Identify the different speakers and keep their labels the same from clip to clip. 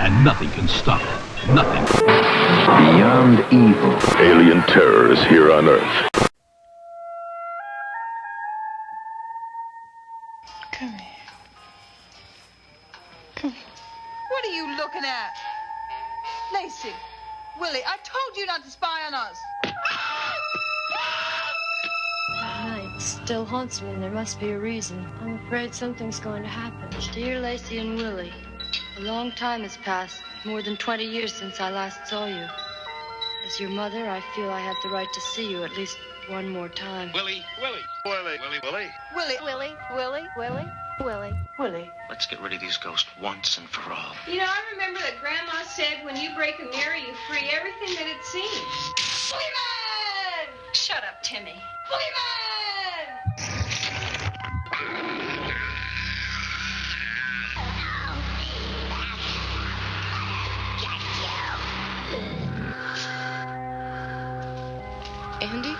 Speaker 1: and nothing can stop it. Nothing.
Speaker 2: Beyond evil.
Speaker 3: Alien terror is here on Earth.
Speaker 4: Come here. Come here. What are you looking at? Lacey, Willie, I told you not to spy on us.
Speaker 5: That night still haunts me, and there must be a reason. I'm afraid something's going to happen. Dear Lacey and Willie, a long time has passed, more than 20 years since I last saw you. As your mother, I feel I have the right to see you at least one more time.
Speaker 6: Willie, Willie, Willie, Willie, Willie.
Speaker 4: Willie,
Speaker 7: Willie, Willie, Willie, Willie.
Speaker 4: Willie.
Speaker 6: Let's get rid of these ghosts once and for all.
Speaker 8: You know, I remember that Grandma said when you break a mirror, you free everything that it seems. Boogeyman!
Speaker 4: Shut up, Timmy.
Speaker 8: Boogeyman!
Speaker 5: Andy?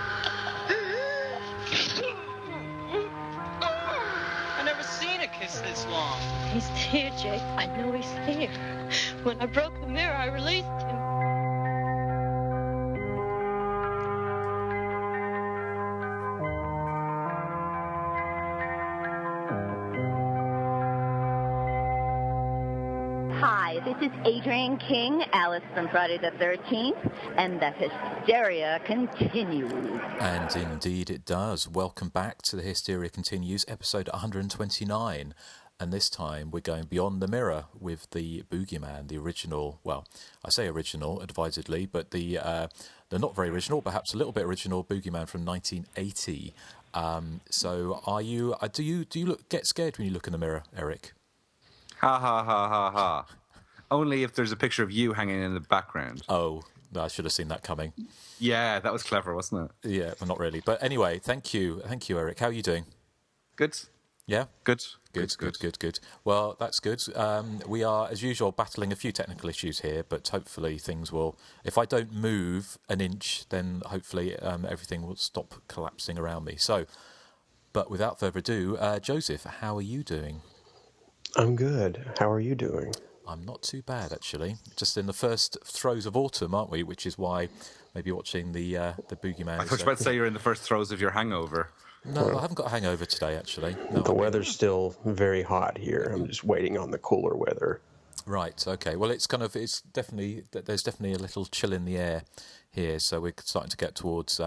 Speaker 9: I've never seen a kiss this long.
Speaker 5: He's here, Jake. I know he's here. When I broke the mirror, I released him.
Speaker 7: Hi, this is Adrienne King, Alice from Friday the 13th, and the Hysteria continues.
Speaker 10: And indeed it does. Welcome back to the Hysteria Continues, episode 129. And this time we're going beyond the mirror with the Boogeyman, the original, well, I say original advisedly, but the not very original, perhaps a little bit original Boogeyman from 1980. So are you, do you get scared when you look in the mirror, Erik?
Speaker 11: Ha ha ha ha ha. Only if there's a picture of you hanging in the background.
Speaker 10: Oh, I should have seen that coming.
Speaker 11: Yeah, that was clever, wasn't it?
Speaker 10: Yeah, well, not really. But anyway, thank you, Erik. How are you doing?
Speaker 11: Good.
Speaker 10: Yeah?
Speaker 11: Good.
Speaker 10: Good. Well, that's good. We are, as usual, battling a few technical issues here, but hopefully things will... If I don't move an inch, then hopefully everything will stop collapsing around me. So, but without further ado, Joseph, how are you doing?
Speaker 12: I'm good. How are you doing?
Speaker 10: I'm not too bad, actually. Just in the first throes of autumn, aren't we? Which is why maybe watching the Boogeyman...
Speaker 11: I was about to say you're in the first throes of your hangover.
Speaker 10: No, I haven't got a hangover today, actually. No,
Speaker 12: the weather's still very hot here. I'm just waiting on the cooler weather.
Speaker 10: Right, okay. Well, there's definitely a little chill in the air here, so we're starting to get towards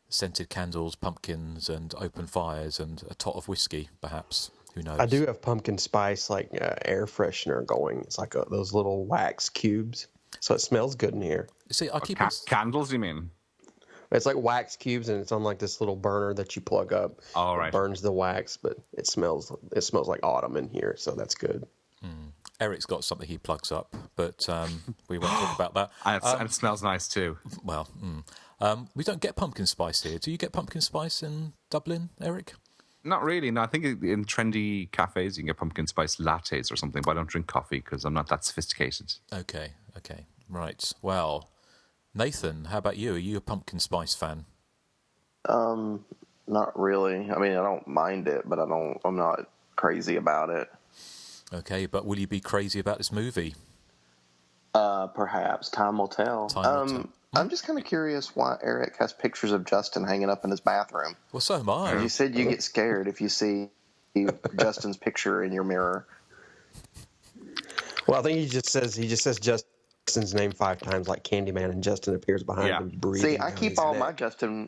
Speaker 10: scented candles, pumpkins, and open fires, and a tot of whiskey, perhaps. Who knows?
Speaker 12: I do have pumpkin spice, air freshener going. It's like those little wax cubes, so it smells good in here.
Speaker 10: See, I keep
Speaker 11: candles. You mean?
Speaker 12: It's like wax cubes, and it's on like this little burner that you plug up.
Speaker 11: All right.
Speaker 12: It burns the wax, but it smells like autumn in here, so that's good.
Speaker 10: Eric's got something he plugs up, but we won't talk about that.
Speaker 11: And it smells nice too.
Speaker 10: Well, we don't get pumpkin spice here. Do you get pumpkin spice in Dublin, Erik?
Speaker 11: Not really. No, I think in trendy cafes you can get pumpkin spice lattes or something, but I don't drink coffee because I'm not that sophisticated.
Speaker 10: Okay. Right. Well, Nathan, how about you? Are you a pumpkin spice fan?
Speaker 13: Not really. I mean, I don't mind it, but I'm not crazy about it.
Speaker 10: Okay, but will you be crazy about this movie?
Speaker 13: Perhaps. Time will tell. I'm just kind of curious why Erik has pictures of Justin hanging up in his bathroom.
Speaker 10: Well, so am I.
Speaker 13: You said you get scared if you see Justin's picture in your mirror.
Speaker 12: Well, I think he just says Justin's name 5 times, like Candyman, and Justin appears behind him breathing.
Speaker 13: See, I keep all my Justin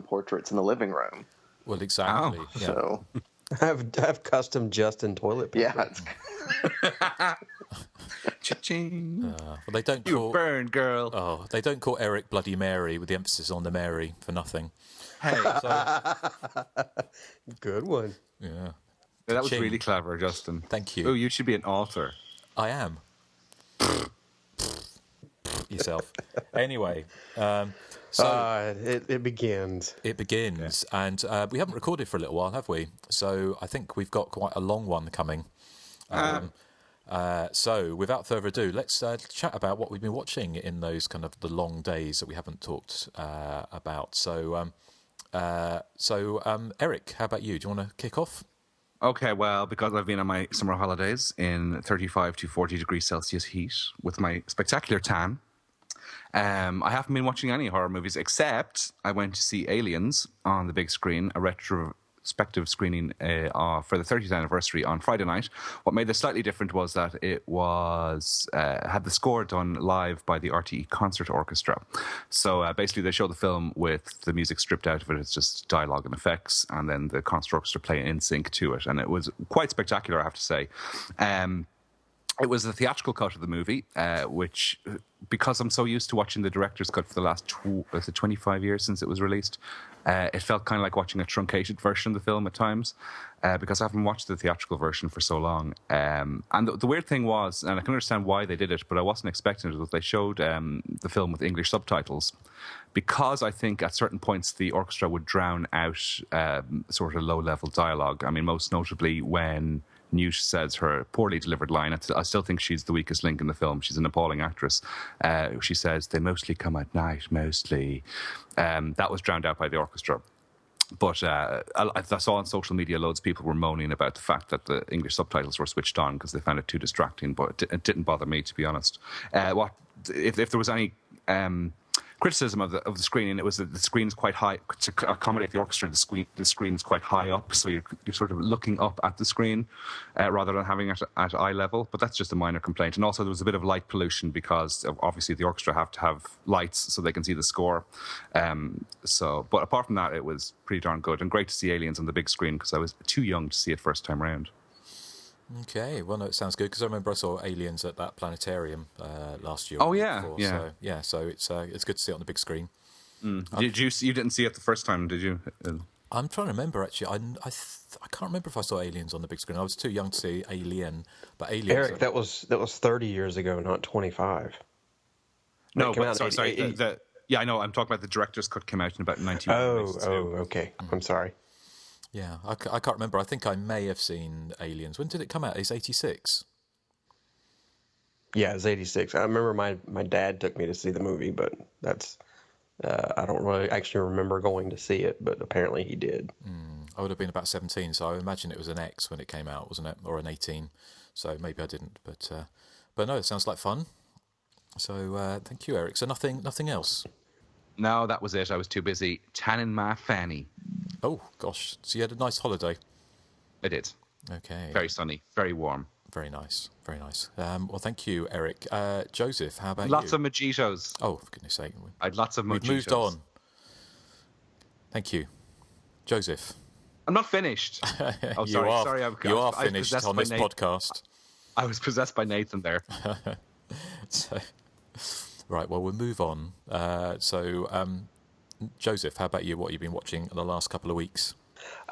Speaker 13: portraits in the living room.
Speaker 10: Well, exactly.
Speaker 13: Oh, yeah. So
Speaker 12: I have custom Justin toilet paper.
Speaker 13: Yeah.
Speaker 11: Cha-ching.
Speaker 10: Well, they don't call...
Speaker 11: You burn, girl.
Speaker 10: Oh, they don't call Erik Bloody Mary with the emphasis on the Mary for nothing.
Speaker 11: Hey.
Speaker 12: Good one.
Speaker 10: Yeah.
Speaker 11: That was really clever, Justin.
Speaker 10: Thank you.
Speaker 11: Oh, you should be an author.
Speaker 10: I am. Yourself. Anyway, so
Speaker 12: it begins.
Speaker 10: It begins, and we haven't recorded for a little while, have we? So I think we've got quite a long one coming. So without further ado, let's chat about what we've been watching in those kind of the long days that we haven't talked about. So Erik, how about you? Do you want to kick off?
Speaker 11: Okay, well, because I've been on my summer holidays in 35 to 40 degrees Celsius heat with my spectacular tan, I haven't been watching any horror movies, except I went to see Aliens on the big screen, a retrospective screening for the 30th anniversary on Friday night. What made this slightly different was that it was had the score done live by the RTE Concert Orchestra. So basically they show the film with the music stripped out of it. It's just dialogue and effects, and then the concert orchestra play in sync to it. And it was quite spectacular, I have to say. It was the theatrical cut of the movie, which, because I'm so used to watching the director's cut for the last 25 years since it was released, it felt kind of like watching a truncated version of the film at times, because I haven't watched the theatrical version for so long. And the weird thing was, and I can understand why they did it, but I wasn't expecting it, was they showed the film with English subtitles, because I think at certain points the orchestra would drown out sort of low-level dialogue. I mean, most notably when Newt says her poorly delivered line. I still think she's the weakest link in the film. She's an appalling actress. She says, "They mostly come at night, mostly." That was drowned out by the orchestra. But I saw on social media loads of people were moaning about the fact that the English subtitles were switched on because they found it too distracting, but it didn't bother me, to be honest. If there was any criticism of the screening, it was that the screen's quite high to accommodate the orchestra. The screen's quite high up, so you're sort of looking up at the screen rather than having it at eye level. But that's just a minor complaint. And also there was a bit of light pollution because obviously the orchestra have to have lights so they can see the score. But apart from that, it was pretty darn good and great to see Aliens on the big screen because I was too young to see it first time round.
Speaker 10: Okay, well, no, it sounds good because I remember I saw Aliens at that planetarium last year.
Speaker 11: Oh yeah,
Speaker 10: before,
Speaker 11: yeah.
Speaker 10: So it's good to see it on the big screen.
Speaker 11: You didn't see it the first time, did you?
Speaker 10: I'm trying to remember actually. I can't remember if I saw Aliens on the big screen. I was too young to see Alien, but Aliens.
Speaker 12: Eric, that was 30 years ago, not 25.
Speaker 11: No, but sorry. Yeah, I know. I'm talking about the director's cut came out in about 1992.
Speaker 12: Oh, okay. I'm sorry.
Speaker 10: Yeah, I can't remember. I think I may have seen Aliens. When did it come out? It's 86.
Speaker 12: Yeah, it was 86. I remember my dad took me to see the movie, but that's I don't really actually remember going to see it, but apparently he did.
Speaker 10: I would have been about 17, so I imagine it was an X when it came out, wasn't it? Or an 18. So maybe I didn't, but no, it sounds like fun. So thank you, Eric. So nothing else?
Speaker 11: No, that was it. I was too busy tanning my fanny.
Speaker 10: Oh, gosh. So you had a nice holiday?
Speaker 11: I did.
Speaker 10: Okay.
Speaker 11: Very sunny, very warm.
Speaker 10: Very nice, very nice. Well, thank you, Eric. Joseph, how about
Speaker 11: Lots
Speaker 10: you?
Speaker 11: of mojitos.
Speaker 10: Oh, for goodness sake.
Speaker 11: I had lots of mojitos.
Speaker 10: We've moved on. Thank you. Joseph.
Speaker 11: I'm not finished. Oh,
Speaker 10: you are
Speaker 11: I
Speaker 10: finished on this podcast.
Speaker 11: I was possessed by Nathan there.
Speaker 10: Right, well, we'll move on. Joseph, how about you? What have you been watching in the last couple of weeks?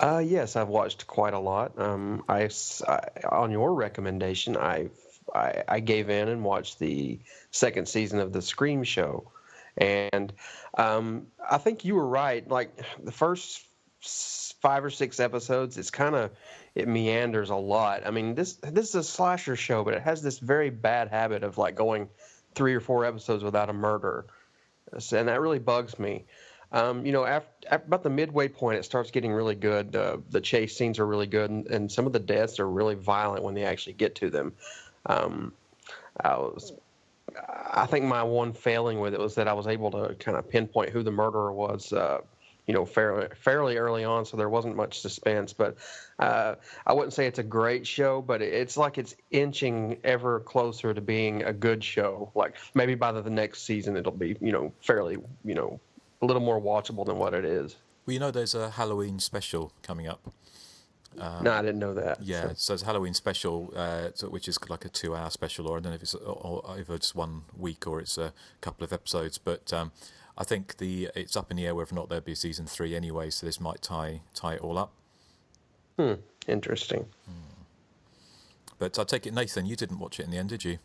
Speaker 12: Yes, I've watched quite a lot. On your recommendation, I gave in and watched the second season of the Scream Show, and I think you were right. Like the first 5 or 6 episodes, it meanders a lot. I mean, this is a slasher show, but it has this very bad habit of like going 3 or 4 episodes without a murder, and that really bugs me. After about the midway point, it starts getting really good. The chase scenes are really good, and some of the deaths are really violent when they actually get to them. I think my one failing with it was that I was able to kind of pinpoint who the murderer was, fairly early on, so there wasn't much suspense. But I wouldn't say it's a great show, but it's like it's inching ever closer to being a good show. Like maybe by the next season, it'll be, fairly, a little more watchable than what it is.
Speaker 10: Well, there's a Halloween special coming up.
Speaker 12: No, I didn't know that.
Speaker 10: Yeah, so it's a Halloween special, which is like a 2-hour special, or I don't know if it's over just 1 week or it's a couple of episodes. But I think it's up in the air whether or not there'll be a season 3 anyway. So this might tie it all up.
Speaker 12: Interesting.
Speaker 10: But I take it, Nathan, you didn't watch it in the end, did you?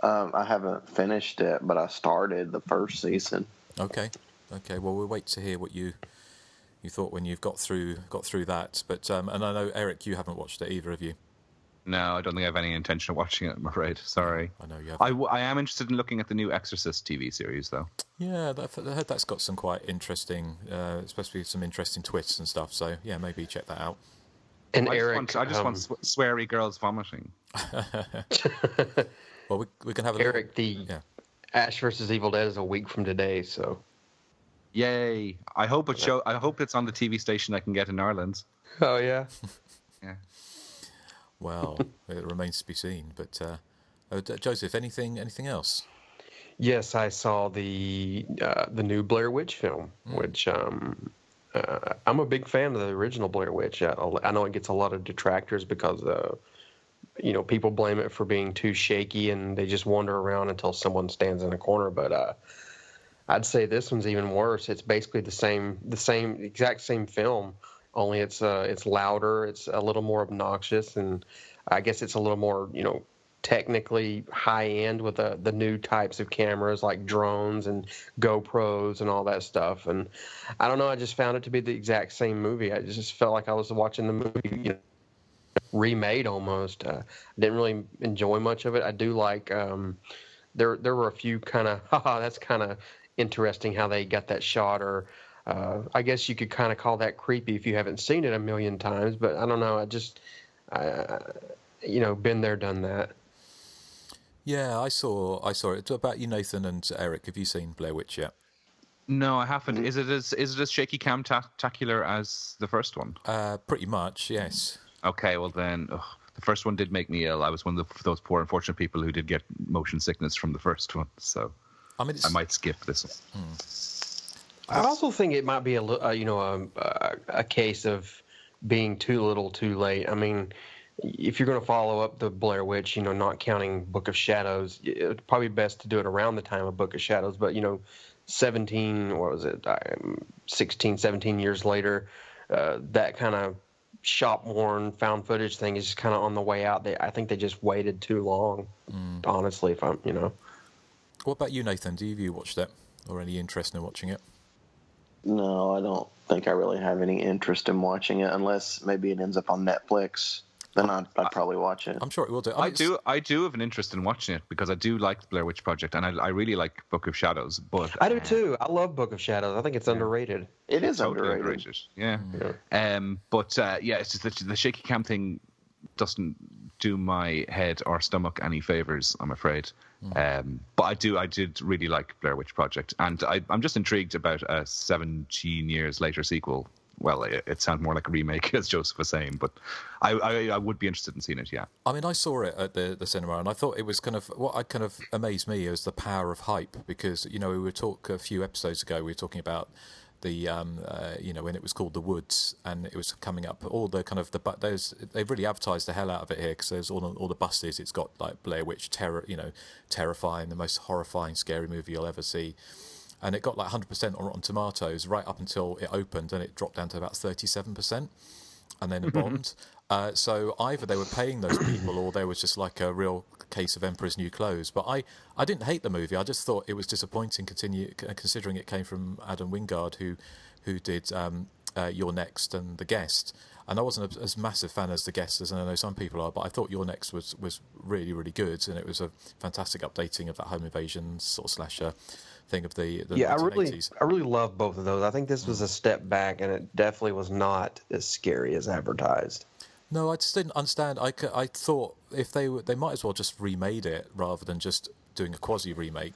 Speaker 13: I haven't finished it, but I started the first season.
Speaker 10: Okay. Well, we'll wait to hear what you thought when you've got through that. But and I know, Eric, you haven't watched it either, have you?
Speaker 11: No, I don't think I have any intention of watching it, I'm afraid. Sorry.
Speaker 10: I know you haven't.
Speaker 11: I am interested in looking at the new Exorcist TV series, though.
Speaker 10: Yeah, I heard that's got some quite interesting, especially some interesting twists and stuff. So yeah, maybe check that out.
Speaker 12: And
Speaker 11: I
Speaker 12: Erik,
Speaker 11: just want sweary girls vomiting.
Speaker 10: Well, we can have a
Speaker 12: Erik, Ash versus Evil Dead is a week from today, so.
Speaker 11: Yay! I hope it's on the TV station I can get in Ireland.
Speaker 12: Oh yeah.
Speaker 11: Yeah.
Speaker 10: Well, it remains to be seen. But Joseph, anything else?
Speaker 12: Yes, I saw the new Blair Witch film, which I'm a big fan of the original Blair Witch. I know it gets a lot of detractors because people blame it for being too shaky and they just wander around until someone stands in a corner. But I'd say this one's even worse. It's basically the exact same film, only it's louder, it's a little more obnoxious, and I guess it's a little more technically high end with the new types of cameras like drones and GoPros and all that stuff. And I don't know, I just found it to be the exact same movie. I just felt like I was watching the movie remade almost. I didn't really enjoy much of it. I do like there were a few kind of that's kind of interesting how they got that shot, or I guess you could kind of call that creepy if you haven't seen it a million times. But I don't know, I just been there, done that.
Speaker 10: Yeah, I saw it. About you, Nathan and Erik, have you seen Blair Witch yet?
Speaker 11: No, I haven't. Is it as shaky cam-tacular as the first one?
Speaker 10: Pretty much, yes.
Speaker 11: Okay, well then, the first one did make me ill. I was one of those poor unfortunate people who did get motion sickness from the first one, so I might skip this one.
Speaker 12: I also think it might be a case of being too little, too late. I mean, if you're going to follow up the Blair Witch, not counting Book of Shadows, it's probably best to do it around the time of Book of Shadows. But 16, 17 years later, that kind of shop-worn found footage thing is just kind of on the way out. I think they just waited too long, honestly, if I'm.
Speaker 10: What about you, Nathan? Do you watch that, or any interest in watching it?
Speaker 13: No, I don't think I really have any interest in watching it, unless maybe it ends up on Netflix. Then I'd probably watch it.
Speaker 10: I'm sure it will do.
Speaker 11: I do have an interest in watching it because I do like the Blair Witch Project, and I really like Book of Shadows. But
Speaker 12: I do too. I love Book of Shadows. I think it's underrated.
Speaker 13: It is
Speaker 11: totally
Speaker 13: underrated.
Speaker 11: Yeah. It's just the shaky cam thing doesn't do my head or stomach any favors, I'm afraid. But I did really like Blair Witch Project, and I'm just intrigued about a 17 years later sequel. Well, it sounds more like a remake, as Joseph was saying, but I would be interested in seeing it, yeah.
Speaker 10: I mean, I saw it at the cinema, and I thought it was what amazed me is the power of hype, because, we were talking a few episodes ago, we were talking about the, when it was called The Woods, and it was coming up, all the kind of, they've really advertised the hell out of it here, because there's all the buses, it's got like Blair Witch, terrifying, the most horrifying, scary movie you'll ever see. And it got like 100% on Rotten Tomatoes right up until it opened, and it dropped down to about 37%, and then it bombed. So either they were paying those people, or there was just like a real case of Emperor's New Clothes. But I didn't hate the movie. I just thought it was disappointing, considering it came from Adam Wingard, who did You're Next and The Guest. And I wasn't as massive fan as The Guest as I know some people are, but I thought You're Next was really, really good, and it was a fantastic updating of that home invasion sort of slasher thing of the 1980s.
Speaker 12: I really love both of those. I think this was a step back, and it definitely was not as scary as advertised.
Speaker 10: No, I just didn't understand. I thought if they might as well just remade it rather than just doing a quasi remake.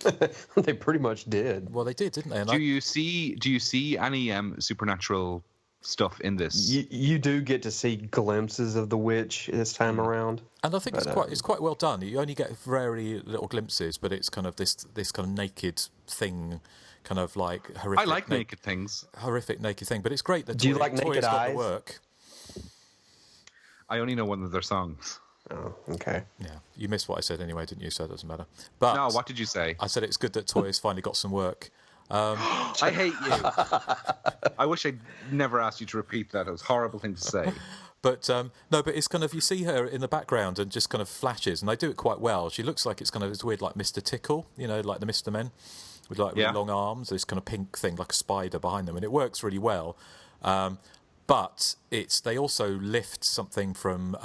Speaker 12: They pretty much did.
Speaker 10: Well, they did, didn't they? And
Speaker 11: do you see any supernatural stuff in this?
Speaker 12: You do get to see glimpses of the witch this time around,
Speaker 10: and I think it's quite well done. You only get very little glimpses, but it's kind of this kind of naked thing, kind of like horrific.
Speaker 11: I like naked things.
Speaker 10: Horrific naked thing, but it's great that.
Speaker 12: Do you like naked eyes?
Speaker 10: Got the work.
Speaker 11: I only know one of their songs.
Speaker 12: Oh, okay.
Speaker 10: Yeah, you missed what I said anyway, didn't you? So it doesn't matter. But
Speaker 11: no, what did you say?
Speaker 10: I said it's good that Toya's finally got some work.
Speaker 11: I hate you. I wish I'd never asked you to repeat that. It was a horrible thing to say.
Speaker 10: But no, but it's kind of, you see her in the background and just kind of flashes, and they do it quite well. She looks like it's kind of this weird, like Mr. Tickle, like the Mr. Men, with like really long arms. This kind of pink thing, like a spider behind them, and it works really well. But they also lift something from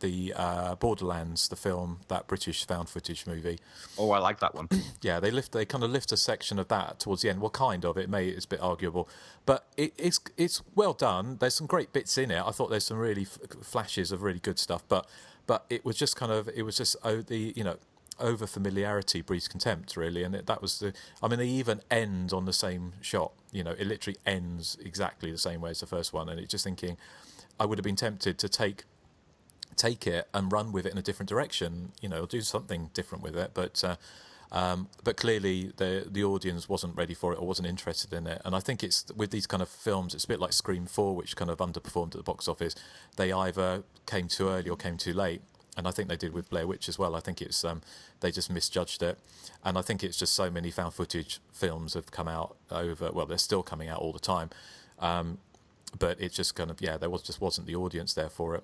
Speaker 10: the Borderlands, the film, that British found footage movie.
Speaker 11: Oh, I like that one.
Speaker 10: Yeah, they kind of lift a section of that towards the end. Well, kind of. It's a bit arguable, but it's well done. There's some great bits in it. I thought there's some really flashes of really good stuff, but it was just over familiarity breeds contempt, really, and that was they even end on the same shot. It literally ends exactly the same way as the first one, and it's just thinking, I would have been tempted to take it and run with it in a different direction, or do something different with it, but clearly the audience wasn't ready for it or wasn't interested in it. And I think it's with these kind of films, it's a bit like Scream 4, which kind of underperformed at the box office. They either came too early or came too late. And I think they did with Blair Witch as well. I think it's they just misjudged it, and I think it's just so many found footage films have come out over. Well, they're still coming out all the time, but it's just kind of wasn't the audience there for it.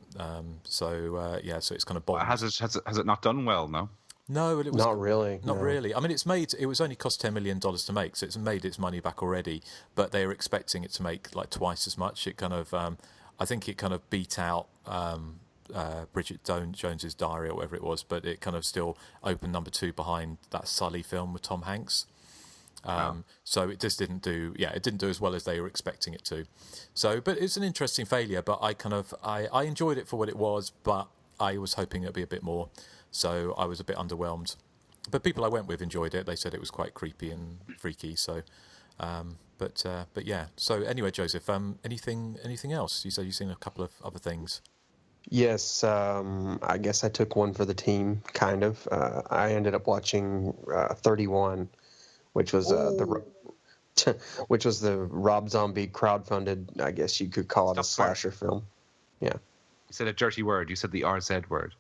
Speaker 10: So it's kind of bombed.
Speaker 11: Has it not done well? No.
Speaker 10: No, it was
Speaker 12: not really.
Speaker 10: Not really. I mean, it was only cost $10 million to make, so it's made its money back already. But they were expecting it to make like twice as much. It kind of, I think it kind of beat out. Bridget Jones's Diary or whatever it was, but it kind of still opened number 2 behind that Sully film with Tom Hanks. So it just didn't do as well as they were expecting it to. So, but it's an interesting failure, but I enjoyed it for what it was, but I was hoping it'd be a bit more, so I was a bit underwhelmed. But people I went with enjoyed it. They said it was quite creepy and freaky, so but yeah. So anyway, Joseph, anything else? You said you've seen a couple of other things.
Speaker 12: Yes, I guess I took one for the team, kind of. I ended up watching 31, which was the Rob Zombie crowdfunded, I guess you could call it a slasher film. Yeah.
Speaker 11: You said a dirty word. You said the RZ word.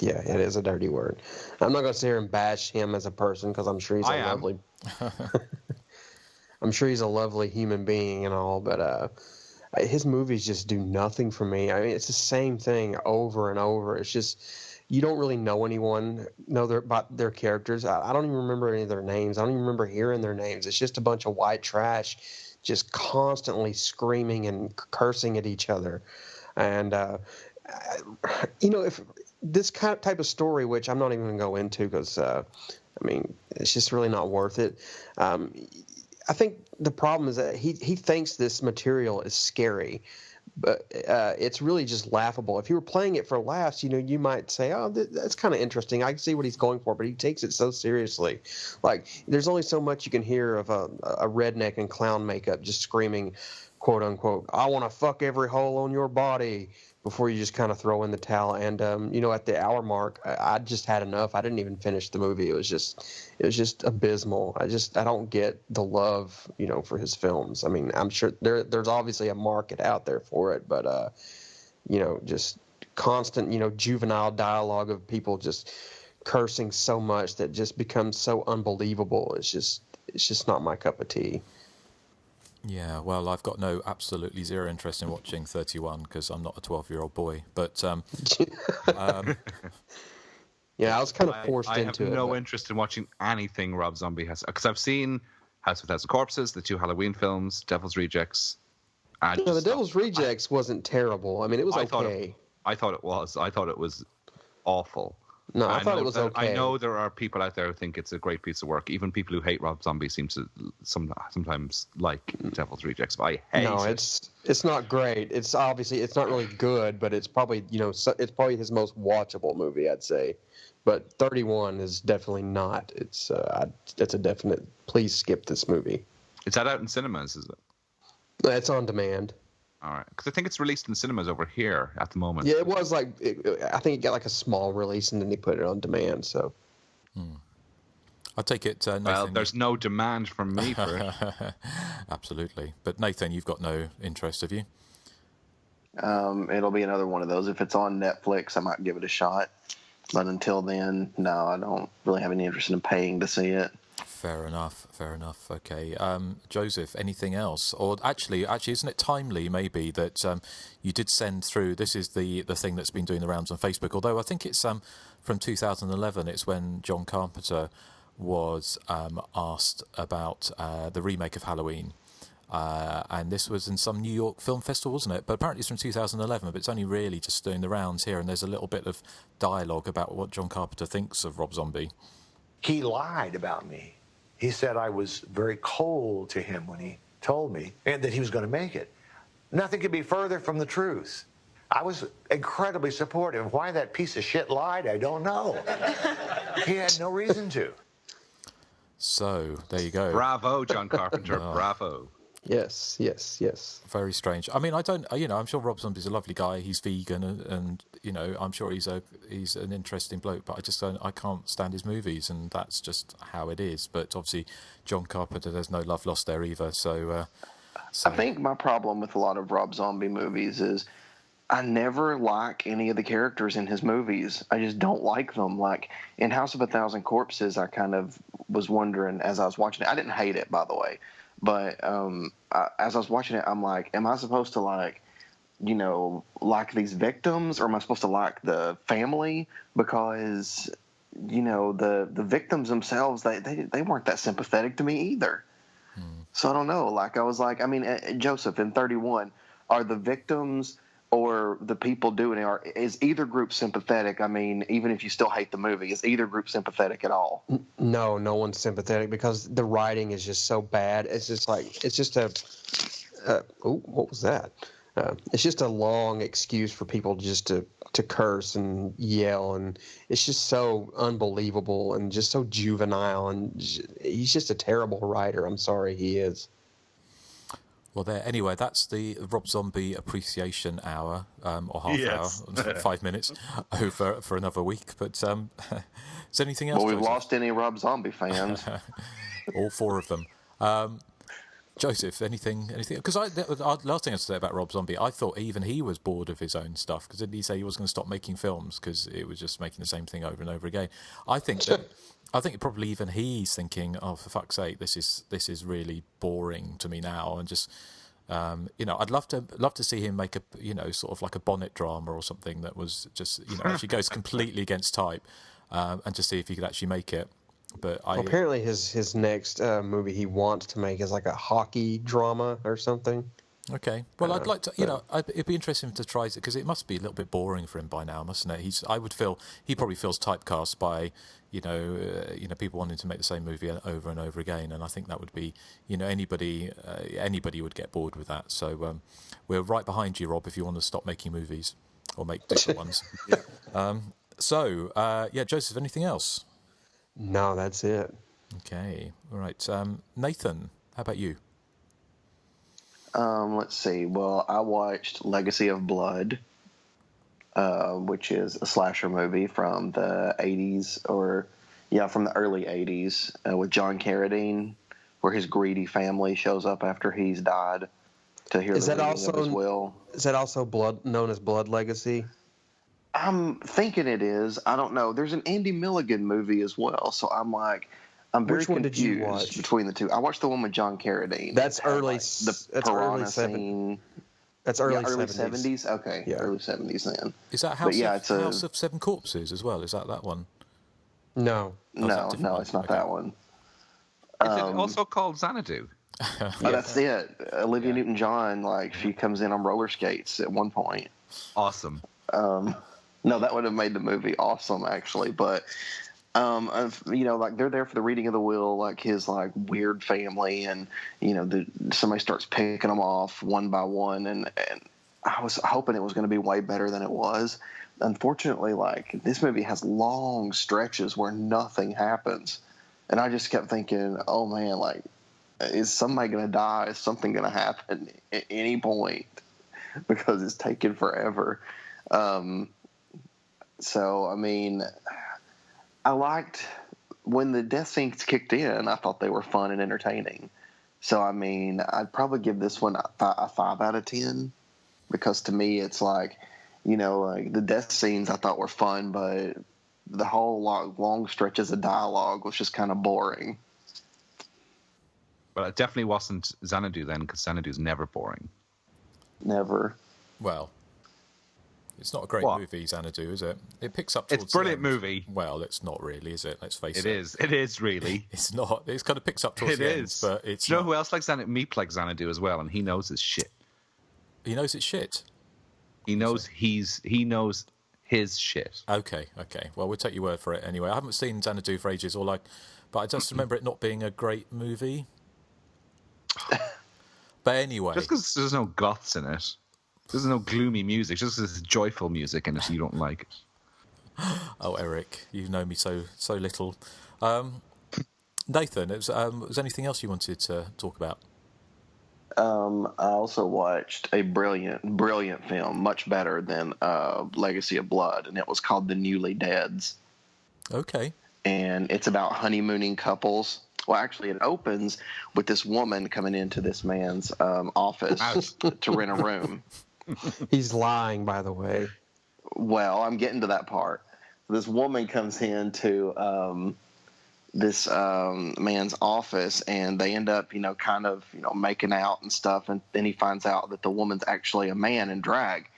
Speaker 12: Yeah, it is a dirty word. I'm not going to sit here and bash him as a person because I'm sure he's lovely. I'm sure he's a lovely human being and all, but his movies just do nothing for me. I mean, it's the same thing over and over. It's just, you don't really know about their characters. I don't even remember any of their names. I don't even remember hearing their names. It's just a bunch of white trash just constantly screaming and cursing at each other. And, if this kind of type of story, which I'm not even going to go into because, it's just really not worth it. I think the problem is that he thinks this material is scary, but it's really just laughable. If you were playing it for laughs, you might say, oh, that's kind of interesting. I can see what he's going for, but he takes it so seriously. Like, there's only so much you can hear of a redneck in clown makeup just screaming, quote unquote, I want to fuck every hole on your body, before you just kind of throw in the towel. And, at the hour mark, I just had enough. I didn't even finish the movie. It was just abysmal. I don't get the love, for his films. I mean, I'm sure there's obviously a market out there for it, but, just constant, juvenile dialogue of people just cursing so much that just becomes so unbelievable. It's just not my cup of tea.
Speaker 10: Yeah, well, I've got absolutely zero interest in watching 31 because I'm not a 12-year-old boy. But
Speaker 12: yeah, I was kind of forced into it.
Speaker 11: I have no interest in watching anything Rob Zombie has, because I've seen House of a Thousand Corpses, the 2 Halloween films, Devil's Rejects.
Speaker 12: The Devil's Rejects wasn't terrible. I mean, it was okay.
Speaker 11: I thought it was. I thought it was awful.
Speaker 12: No, I thought it was okay.
Speaker 11: I know there are people out there who think it's a great piece of work. Even people who hate Rob Zombie seem to sometimes like Devil's Rejects. But I hate it.
Speaker 12: It's not great. It's obviously it's not really good, but it's probably it's probably his most watchable movie, I'd say. But 31 is definitely not. That's a definite. Please skip this movie.
Speaker 11: Is that out in cinemas? Is it?
Speaker 12: It's on demand.
Speaker 11: All right, because I think it's released in cinemas over here at the moment.
Speaker 12: Yeah, it was I think it got like a small release and then they put it on demand. So,
Speaker 10: I take it. Nathan,
Speaker 11: well, there's no demand from me for it.
Speaker 10: Absolutely, but Nathan, you've got no interest, have you?
Speaker 13: It'll be another one of those. If it's on Netflix, I might give it a shot. But until then, no, I don't really have any interest in paying to see it.
Speaker 10: Fair enough. Okay. Joseph, anything else? Or actually, isn't it timely, maybe, that you did send through, this is the thing that's been doing the rounds on Facebook, although I think it's from 2011, it's when John Carpenter was asked about the remake of Halloween. and this was in some New York Film Festival, wasn't it? But apparently it's from 2011, but it's only really just doing the rounds here, and there's a little bit of dialogue about what John Carpenter thinks of Rob Zombie.
Speaker 14: He lied about me. He said I was very cold to him when he told me, and that he was going to make it. Nothing could be further from the truth. I was incredibly supportive. Why that piece of shit lied, I don't know. He had no reason to.
Speaker 10: So, there you go.
Speaker 11: Bravo, John Carpenter, bravo.
Speaker 12: Yes, yes, yes.
Speaker 10: Very strange. I mean, I don't, I'm sure Rob Zombie's a lovely guy. He's vegan, and I'm sure he's an interesting bloke. But I can't stand his movies, and that's just how it is. But obviously, John Carpenter, there's no love lost there either. So
Speaker 13: I think my problem with a lot of Rob Zombie movies is I never like any of the characters in his movies. I just don't like them. Like in House of a Thousand Corpses, I kind of was wondering as I was watching it. I didn't hate it, by the way. But as I was watching it, I'm like, am I supposed to like these victims, or am I supposed to like the family? Because, the victims themselves, they weren't that sympathetic to me either. So I don't know. Like I was like, I mean, Joseph, in 31, are the victims or the people doing it, is either group sympathetic? I mean, even if you still hate the movie, is either group sympathetic at all?
Speaker 12: No one's sympathetic because the writing is just so bad. It's just like, it's just what was that? It's just a long excuse for people just to curse and yell, and it's just so unbelievable and just so juvenile, and he's just a terrible writer. I'm sorry, he is.
Speaker 10: Well, anyway, that's the Rob Zombie Appreciation Hour, or half hour, 5 minutes, over for another week. But is there anything else?
Speaker 13: Well, we've lost any Rob Zombie fans.
Speaker 10: All 4 of them. Joseph, anything? Because the last thing I say about Rob Zombie, I thought even he was bored of his own stuff, because didn't he say he was going to stop making films because it was just making the same thing over and over again? I think probably even he's thinking, oh, for fuck's sake, this is really boring to me now, and just I'd love to see him make a sort of like a bonnet drama or something that was just actually goes completely against type, and just see if he could actually make it. But
Speaker 12: apparently his next movie he wants to make is like a hockey drama or something.
Speaker 10: Okay. Well, I'd like to, it'd be interesting to try it, because it must be a little bit boring for him by now, mustn't it? I would feel he probably feels typecast by, people wanting to make the same movie over and over again, and I think that would be, anybody would get bored with that. So we're right behind you, Rob, if you want to stop making movies or make different ones. Joseph, anything else?
Speaker 12: No, that's it.
Speaker 10: Okay. All right. Nathan, how about you?
Speaker 13: Let's see. Well, I watched Legacy of Blood, which is a slasher movie from the 80s, from the early 80s, with John Carradine, where his greedy family shows up after he's died to hear the reading of his will. Is that also known as Blood Legacy? I'm thinking it is. I don't know. There's an Andy Milligan movie as well, so I'm very confused between the two. I watched the one with John Carradine.
Speaker 12: That's early.
Speaker 13: The piranha scene.
Speaker 12: That's early
Speaker 13: 70s. Okay, yeah. Early 70s then.
Speaker 10: Is that House of Seven Corpses as well? Is that one?
Speaker 12: No,
Speaker 13: it's not that one.
Speaker 11: Is it also called Xanadu?
Speaker 13: That's it. Olivia Newton-John, she comes in on roller skates at one point.
Speaker 11: Awesome.
Speaker 13: No, that would have made the movie awesome, actually. But, they're there for the reading of the will, his, weird family. And, somebody starts picking them off one by one. And I was hoping it was going to be way better than it was. Unfortunately, this movie has long stretches where nothing happens. And I just kept thinking, oh, man, is somebody going to die? Is something going to happen at any point? Because it's taken forever. I liked when the death scenes kicked in. I thought they were fun and entertaining. So, I'd probably give this one a 5 out of 10, because to me, it's the death scenes I thought were fun, but the whole long stretches of dialogue was just kind of boring.
Speaker 11: Well, it definitely wasn't Xanadu then, because Xanadu's never boring.
Speaker 13: Never.
Speaker 10: Well, It's not a great movie, Xanadu, is it? It picks up towards
Speaker 11: It's a brilliant
Speaker 10: the end.
Speaker 11: movie.
Speaker 10: Well, it's not really, is it? Let's face it.
Speaker 11: It is. It is, really.
Speaker 10: It's not. It kind of picks up towards the end, but it's
Speaker 11: Do you know who else likes Xanadu? Meep likes Xanadu as well, and he knows his shit.
Speaker 10: He knows it's shit?
Speaker 11: He knows he knows his shit.
Speaker 10: Okay. Well, we'll take your word for it anyway. I haven't seen Xanadu for ages, but I just remember it not being a great movie. But anyway...
Speaker 11: Just because there's no goths in it. There's no gloomy music. Just because there's joyful music in it, you don't like it.
Speaker 10: Oh, Erik, you know me so little. Nathan, was there anything else you wanted to talk about?
Speaker 13: I also watched a brilliant film, much better than Legacy of Blood, and it was called The Newly Deads.
Speaker 10: Okay.
Speaker 13: And it's about honeymooning couples. Well, actually, it opens with this woman coming into this man's office to rent a room.
Speaker 12: He's lying, by the way.
Speaker 13: Well, I'm getting to that part. This woman comes into this man's office, and they end up, making out and stuff. And then he finds out that the woman's actually a man in drag.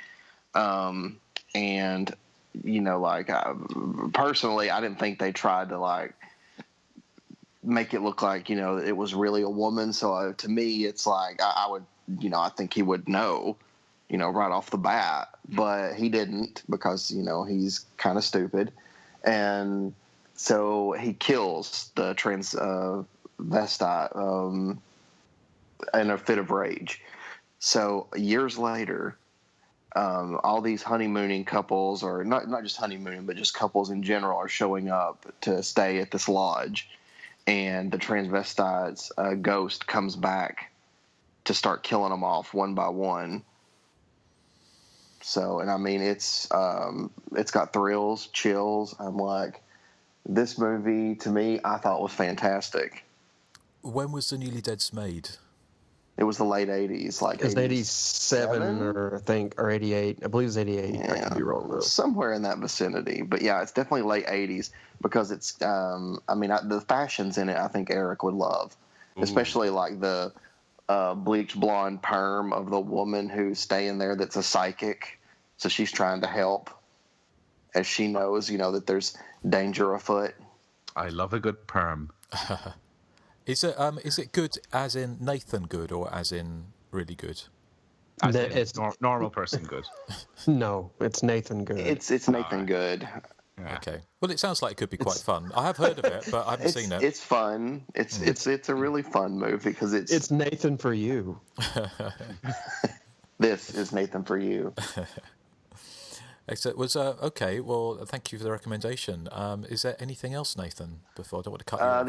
Speaker 13: Personally, I didn't think they tried to make it look like, it was really a woman. So to me, it's like, I would, I think he would know, right off the bat, but he didn't because, he's kind of stupid. And so he kills the transvestite in a fit of rage. So years later, all these honeymooning couples, or not just honeymooning, but just couples in general, are showing up to stay at this lodge. And the transvestite's ghost comes back to start killing them off one by one. So, and I mean, it's got thrills, chills. I'm like, this movie, to me, I thought was fantastic.
Speaker 10: When was The Newly Deads made?
Speaker 13: It was the late 80s, like
Speaker 12: it was 87 or 88. I believe it was 88.
Speaker 13: Yeah,
Speaker 12: I could be wrong though.
Speaker 13: Somewhere in that vicinity. But yeah, it's definitely late 80s because it's. The fashions in it, I think Erik would love, especially like the bleached blonde perm of the woman who's staying there. That's a psychic, so she's trying to help, as she knows, that there's danger afoot.
Speaker 11: I love a good perm.
Speaker 10: Is it good as in Nathan good or as in really good?
Speaker 11: As in it's normal person good.
Speaker 12: No, it's Nathan good.
Speaker 13: It's Nathan good.
Speaker 10: Yeah. Okay. Well, it sounds like it could be quite fun. I have heard of it, but I haven't seen it.
Speaker 13: It's fun. It's a really fun movie because it's
Speaker 12: Nathan for you.
Speaker 13: This is Nathan for you.
Speaker 10: Excellent. Okay. Well, thank you for the recommendation. Is there anything else, Nathan? Before I don't want to cut you off.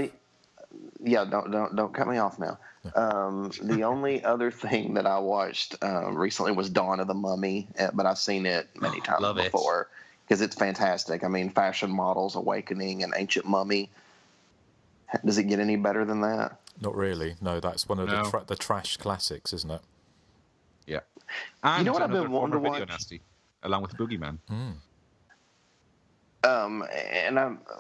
Speaker 13: Don't cut me off now. The only other thing that I watched recently was Dawn of the Mummy, but I've seen it many times before because it's fantastic. I mean, fashion models awakening an ancient mummy. Does it get any better than that?
Speaker 10: Not really. No, that's one of the trash classics, isn't it?
Speaker 11: Yeah. And
Speaker 13: what I've been wanting to watch?
Speaker 11: Nasty, along with Boogeyman.
Speaker 13: And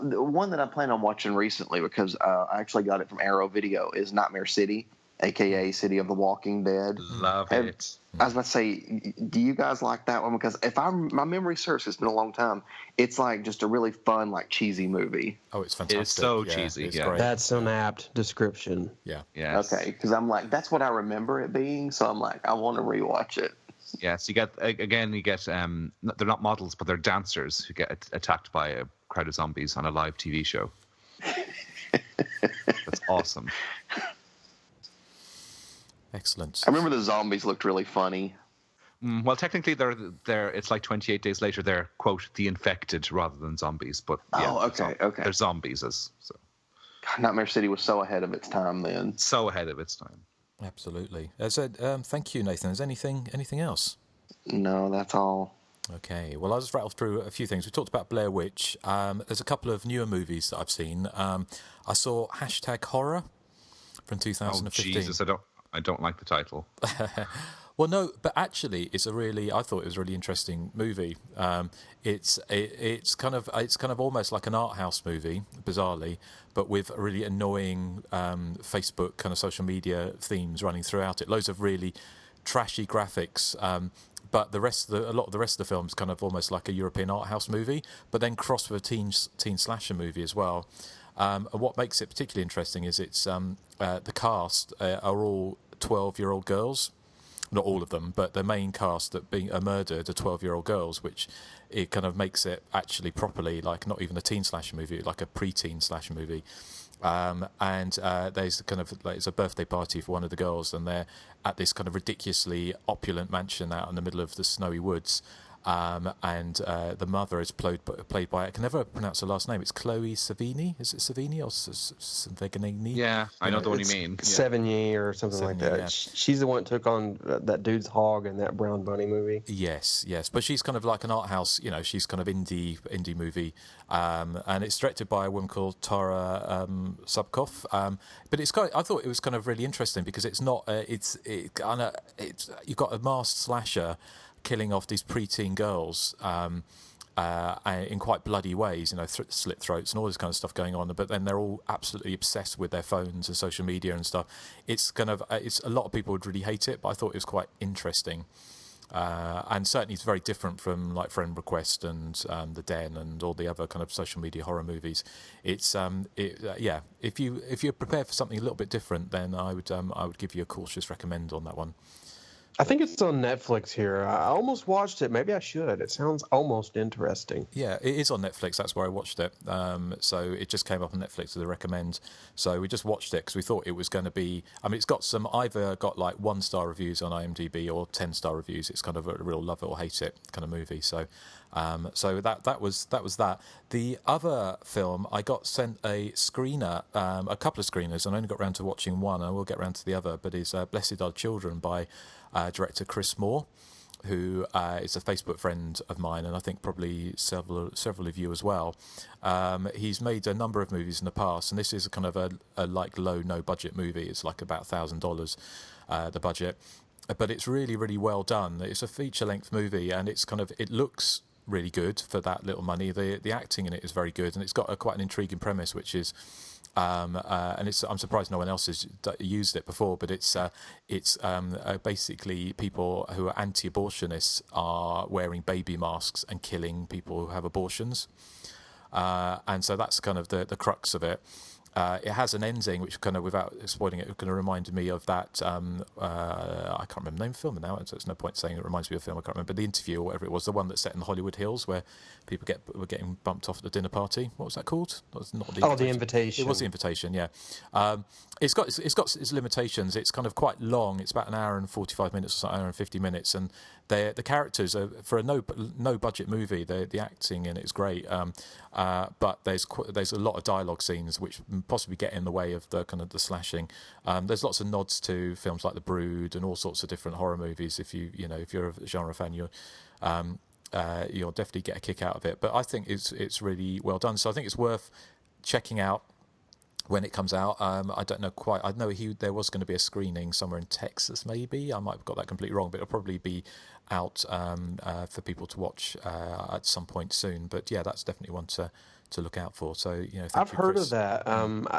Speaker 13: the one that I plan on watching recently because I actually got it from Arrow Video is Nightmare City, a.k.a. City of the Walking Dead.
Speaker 11: Love it.
Speaker 13: I was about to say, do you guys like that one? Because if my memory serves, it's been a long time. It's like just a really fun, like cheesy movie.
Speaker 10: Oh, it's fantastic.
Speaker 11: It's so cheesy.
Speaker 10: It's
Speaker 11: yeah,
Speaker 10: great.
Speaker 12: That's an apt description.
Speaker 10: Yeah.
Speaker 11: Yes.
Speaker 13: Okay, because I'm like, that's what I remember it being. So I'm like, I want to rewatch it.
Speaker 11: Yes, you get they're not models, but they're dancers who get attacked by a crowd of zombies on a live TV show. That's awesome.
Speaker 10: Excellent.
Speaker 13: I remember the zombies looked really funny.
Speaker 11: Well, technically, they're. It's like 28 days later. They're quote the infected rather than zombies. But yeah,
Speaker 13: okay.
Speaker 11: They're zombies so.
Speaker 13: God, Nightmare City was so ahead of its time then.
Speaker 11: So ahead of its time.
Speaker 10: Absolutely. Thank you, Nathan. Is anything else?
Speaker 13: No, that's all.
Speaker 10: Okay. Well, I'll just rattle through a few things. We talked about Blair Witch. There's a couple of newer movies that I've seen. I saw #Horror from 2015.
Speaker 11: Oh, Jesus, I don't like the title.
Speaker 10: Well, no, but actually, I thought it was a really interesting movie. It's kind of almost like an art house movie, bizarrely, but with really annoying social media themes running throughout it. Loads of really trashy graphics, but a lot of the rest of the film's kind of almost like a European art house movie, but then crossed with a teen slasher movie as well. And what makes it particularly interesting is it's the cast are all 12-year-old girls. Not all of them, but the main cast that are murdered are 12-year-old girls, which it kind of makes it actually properly like not even a teen slasher movie, like a pre-teen slasher movie. There's kind of like it's a birthday party for one of the girls, and they're at this kind of ridiculously opulent mansion out in the middle of the snowy woods. The mother is played by, I can never pronounce her last name. It's Chloe Savini. Is it Savini or Savini?
Speaker 11: Yeah, I know the one you mean.
Speaker 12: Sevigny or something like that. Yeah. She's the one that took on that dude's hog in that Brown Bunny movie.
Speaker 10: Yes. But she's kind of like an art house, she's kind of indie movie. And it's directed by a woman called Tara Subkoff. But I thought it was kind of really interesting because it's not, you've got a masked slasher killing off these preteen girls in quite bloody ways, slit throats and all this kind of stuff going on. But then they're all absolutely obsessed with their phones and social media and stuff. It's kind of it's a lot of people would really hate it, but I thought it was quite interesting. And certainly it's very different from like Friend Request and The Den and all the other kind of social media horror movies. It's if you're prepared for something a little bit different, then I would give you a cautious recommend on that one.
Speaker 12: I think it's on Netflix here. I almost watched it. Maybe I should. It sounds almost interesting.
Speaker 10: Yeah, it is on Netflix. That's where I watched it. So it just came up on Netflix as a recommend. So we just watched it because we thought it was going to be... I mean, it's got either got like 1-star reviews on IMDb or 10-star reviews. It's kind of a real love it or hate it kind of movie. So that was that. The other film, I got sent a screener, a couple of screeners, and I only got round to watching one. I will get round to the other, but is Blessed Are Children by director Chris Moore, who is a Facebook friend of mine, and I think probably several of you as well. He's made a number of movies in the past, and this is a kind of a like low no budget movie. It's like about $1,000 the budget, but it's really, really well done. It's a feature length movie, and it looks really good for that little money. The acting in it is very good, and it's got quite an intriguing premise, which is and I'm surprised no one else has used it before, but it's basically people who are anti-abortionists are wearing baby masks and killing people who have abortions, and so that's kind of the crux of it. It has an ending which kind of, without spoiling it, kind of reminded me of that. I can't remember the name of the film now, so there's no point saying it reminds me of a film. I can't remember The Interview or whatever it was, the one that's set in the Hollywood Hills where people were getting bumped off at the dinner party. What was that called?
Speaker 12: The Invitation.
Speaker 10: It was The Invitation. Yeah. It's got its limitations. It's kind of quite long. It's about an hour and 45 minutes or so, an hour and 50 minutes, and the characters are, for a no budget movie, the acting in it is great. But there's a lot of dialogue scenes which possibly get in the way of the kind of the slashing. There's lots of nods to films like The Brood and all sorts of different horror movies. If you're a genre fan, you'll definitely get a kick out of it. But I think it's really well done. So I think it's worth checking out when it comes out. I don't know quite. I know there was going to be a screening somewhere in Texas, maybe. I might have got that completely wrong, but it'll probably be out for people to watch at some point soon. But yeah, that's definitely one to look out for. So
Speaker 12: I've heard of that.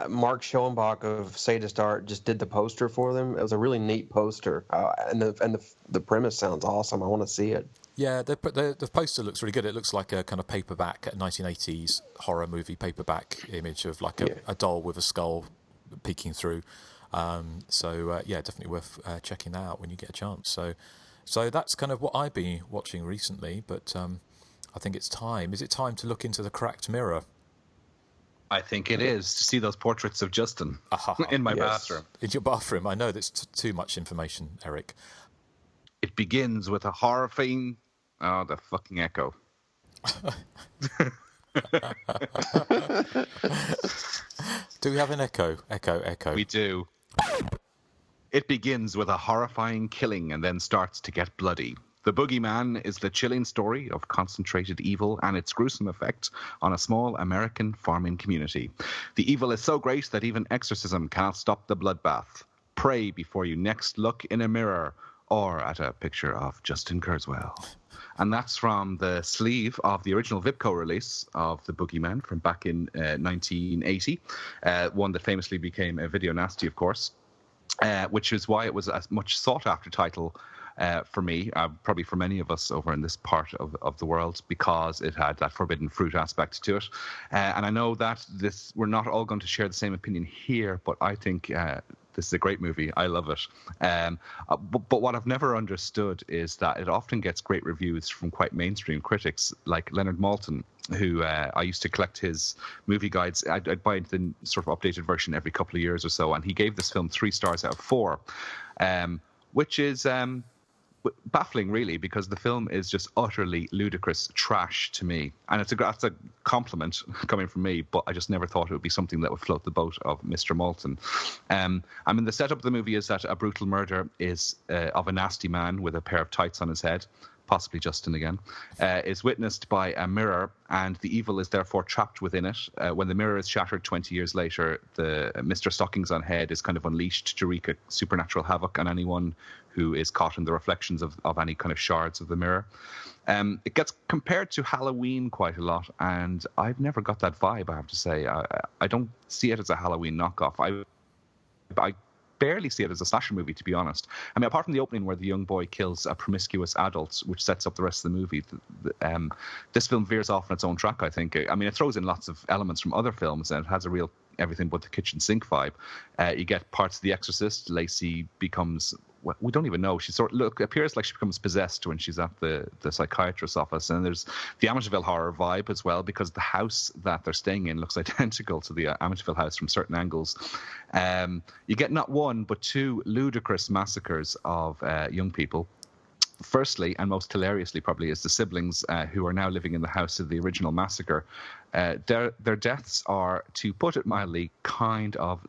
Speaker 12: Mark Schoenbach of Sadist Art just did the poster for them. It was a really neat poster, and the premise sounds awesome. I want to see it.
Speaker 10: Yeah, the poster looks really good. It looks like a kind of paperback 1980s horror movie paperback image of like a doll with a skull peeking through. Definitely worth checking that out when you get a chance. So that's kind of what I've been watching recently. But I think it's time. Is it time to look into the cracked mirror?
Speaker 11: I think it is, to see those portraits of Justin in my bathroom.
Speaker 10: In your bathroom. I know that's too much information, Erik.
Speaker 11: It begins with a horrifying... Oh, the fucking echo.
Speaker 10: Do we have an echo? Echo.
Speaker 11: We do. It begins with a horrifying killing and then starts to get bloody. The Boogeyman is the chilling story of concentrated evil and its gruesome effect on a small American farming community. The evil is so great that even exorcism cannot stop the bloodbath. Pray before you next look in a mirror or at a picture of Justin Kurzweil. And that's from the sleeve of the original Vipco release of The Boogeyman from back in 1980, one that famously became a video nasty, of course, which is why it was a much sought-after title for me, probably for many of us over in this part of the world, because it had that forbidden fruit aspect to it. And I know that we're not all going to share the same opinion here, but I think this is a great movie. I love it. But what I've never understood is that it often gets great reviews from quite mainstream critics like Leonard Maltin, who I used to collect his movie guides. I'd buy the sort of updated version every couple of years or so, and he gave this film 3 stars out of 4, which is baffling, really, because the film is just utterly ludicrous trash to me. And that's a compliment coming from me, but I just never thought it would be something that would float the boat of Mr. Maltin. I mean, the setup of the movie is that a brutal murder is of a nasty man with a pair of tights on his head, possibly Justin again, is witnessed by a mirror, and the evil is therefore trapped within it. When the mirror is shattered 20 years later, the Mr. Stockings on Head is kind of unleashed to wreak a supernatural havoc on anyone who is caught in the reflections of any kind of shards of the mirror. It gets compared to Halloween quite a lot, and I've never got that vibe, I have to say. I don't see it as a Halloween knockoff. I barely see it as a slasher movie, to be honest. I mean, apart from the opening where the young boy kills a promiscuous adult, which sets up the rest of the movie, this film veers off on its own track, I think. I mean, it throws in lots of elements from other films, and it has a real everything but the kitchen sink vibe. You get parts of The Exorcist. Lacey becomes... we don't even know. She appears like she becomes possessed when she's at the psychiatrist's office. And there's the Amityville horror vibe as well, because the house that they're staying in looks identical to the Amityville house from certain angles. You get not one, but 2 ludicrous massacres of young people. Firstly, and most hilariously probably, is the siblings who are now living in the house of the original massacre. Their deaths are, to put it mildly, kind of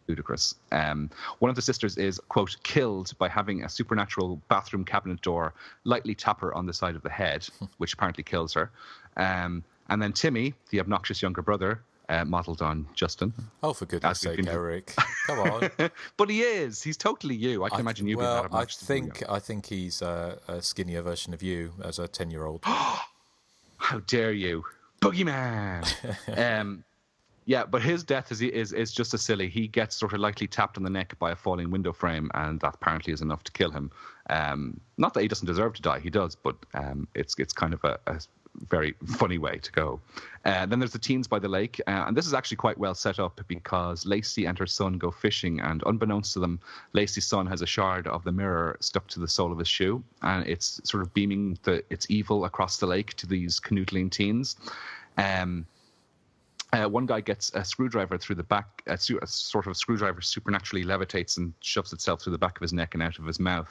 Speaker 11: ludicrous. One of the sisters is, quote, killed by having a supernatural bathroom cabinet door lightly tap her on the side of the head, which apparently kills her. And then Timmy, the obnoxious younger brother, modelled on Justin.
Speaker 10: Oh, for goodness sake, Erik. Come on.
Speaker 11: But he is. He's totally you. I can imagine you being that obnoxious.
Speaker 10: I think he's a skinnier version of you as a 10-year-old.
Speaker 11: How dare you. Boogeyman! Yeah, but his death is just as silly. He gets sort of lightly tapped on the neck by a falling window frame, and that apparently is enough to kill him. Not that he doesn't deserve to die, he does, but it's kind of a very funny way to go. Then there's the teens by the lake, and this is actually quite well set up because Lacey and her son go fishing, and unbeknownst to them, Lacey's son has a shard of the mirror stuck to the sole of his shoe, and it's sort of beaming its evil across the lake to these canoodling teens. One guy gets a screwdriver through the back, a sort of screwdriver supernaturally levitates and shoves itself through the back of his neck and out of his mouth.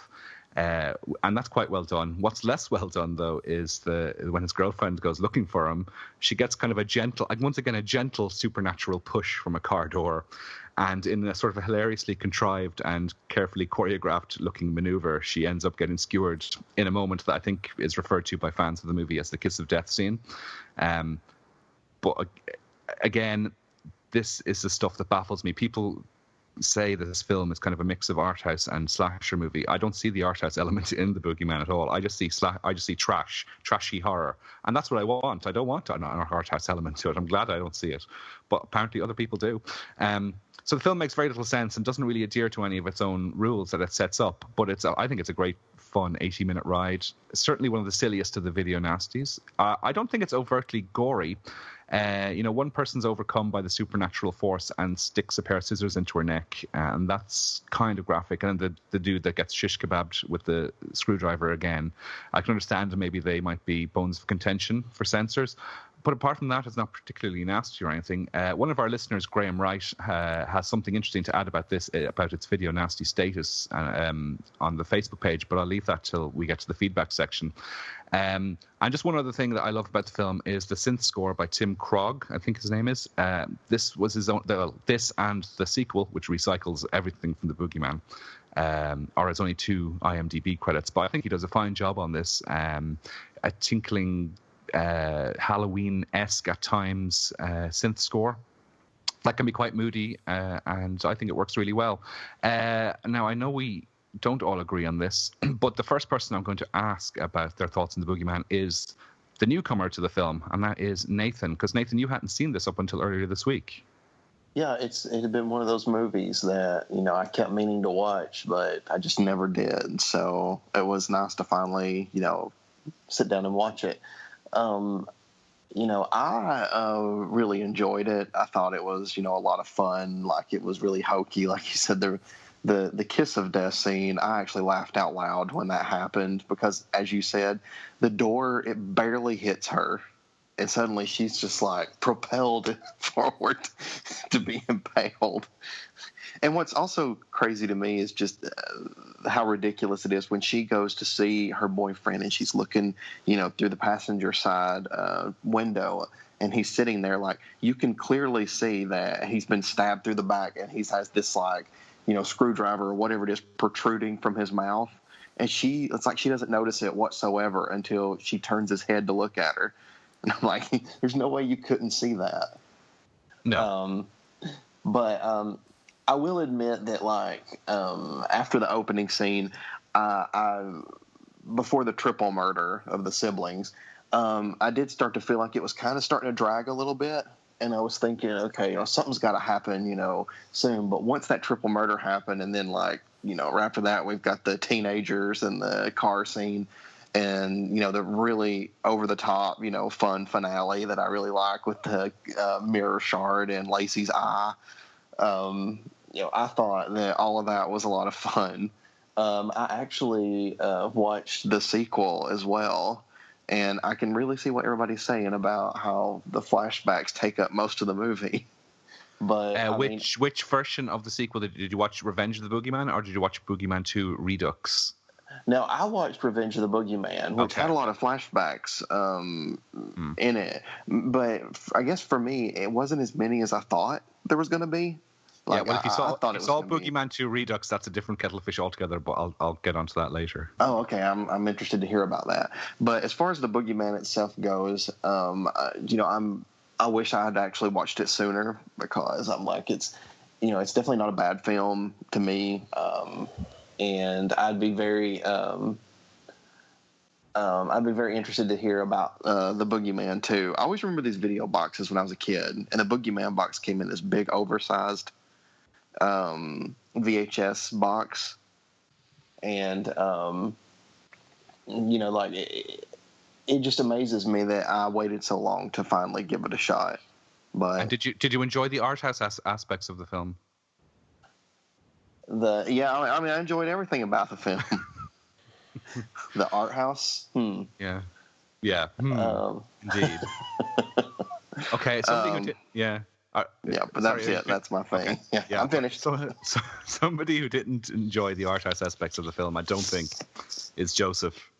Speaker 11: And that's quite well done. What's less well done, though, is when his girlfriend goes looking for him, she gets kind of a gentle supernatural push from a car door. And in a sort of a hilariously contrived and carefully choreographed looking maneuver, she ends up getting skewered in a moment that I think is referred to by fans of the movie as the kiss of death scene. But again, this is the stuff that baffles me. People say that this film is kind of a mix of art house and slasher movie. I don't see the art house element in the Boogeyman at all. I just see trashy horror, and that's what I want. I don't want an art house element to it. I'm glad I don't see it, but apparently other people do. So the film makes very little sense and doesn't really adhere to any of its own rules that it sets up. But I think it's a great, fun 80-minute ride. It's certainly one of the silliest of the video nasties. I don't think it's overtly gory. One person's overcome by the supernatural force and sticks a pair of scissors into her neck, and that's kind of graphic. And the dude that gets shish kebabbed with the screwdriver again, I can understand maybe they might be bones of contention for censors. But apart from that, it's not particularly nasty or anything. One of our listeners, Graham Wright, has something interesting to add about this, about its video nasty status on the Facebook page, but I'll leave that till we get to the feedback section. And just one other thing that I love about the film is the synth score by Tim Krog, I think his name is. This was his own. This and the sequel, which recycles everything from the Boogeyman, are his only 2 IMDb credits. But I think he does a fine job on this. A tinkling Halloween-esque at times synth score that can be quite moody, and I think it works really well. Now, I know we don't all agree on this, but the first person I'm going to ask about their thoughts on the Boogeyman is the newcomer to the film, and that is Nathan. Because Nathan, you hadn't seen this up until earlier this week.
Speaker 13: Yeah, it had been one of those movies that, I kept meaning to watch, but I just never did. So it was nice to finally, sit down and watch it. I really enjoyed it. I thought it was, a lot of fun. Like, it was really hokey. Like you said, the kiss of death scene, I actually laughed out loud when that happened because, as you said, the door, it barely hits her. And suddenly she's just like propelled forward to be impaled. And what's also crazy to me is just how ridiculous it is when she goes to see her boyfriend and she's looking, through the passenger side window, and he's sitting there. Like, you can clearly see that he's been stabbed through the back, and he has this screwdriver or whatever it is protruding from his mouth. And it's like she doesn't notice it whatsoever until she turns his head to look at her. And I'm like, there's no way you couldn't see that.
Speaker 11: No.
Speaker 13: But I will admit that, after the opening scene, before the triple murder of the siblings, I did start to feel like it was kind of starting to drag a little bit. And I was thinking, okay, something's got to happen, soon. But once that triple murder happened, and then, right after that, we've got the teenagers and the car scene. And, the really over-the-top, fun finale that I really like with the mirror shard and Lacey's eye. I thought that all of that was a lot of fun. I actually watched the sequel as well, and I can really see what everybody's saying about how the flashbacks take up most of the movie. But
Speaker 11: which version of the sequel did you watch? Revenge of the Boogeyman, or did you watch Boogeyman 2 Redux?
Speaker 13: No, I watched Revenge of the Boogeyman, which had a lot of flashbacks in it. But I guess for me, it wasn't as many as I thought there was going to be.
Speaker 11: If you saw Boogeyman 2 Redux, that's a different kettle of fish altogether, but I'll get onto that later.
Speaker 13: Oh, okay. I'm interested to hear about that. But as far as the Boogeyman itself goes, I wish I had actually watched it sooner, because I'm like, it's definitely not a bad film to me. And I'd be very interested to hear about the Boogeyman too. I always remember these video boxes when I was a kid, and the Boogeyman box came in this big, oversized VHS box, and it just amazes me that I waited so long to finally give it a shot. But
Speaker 11: and did you enjoy the art house aspects of the film?
Speaker 13: I enjoyed everything about the film. The art house.
Speaker 11: Yeah. Indeed. Okay, somebody who did. Yeah.
Speaker 13: But that's it. That's my thing. Okay. Yeah, I'm finished.
Speaker 11: So somebody who didn't enjoy the art house aspects of the film, I don't think, is Joseph.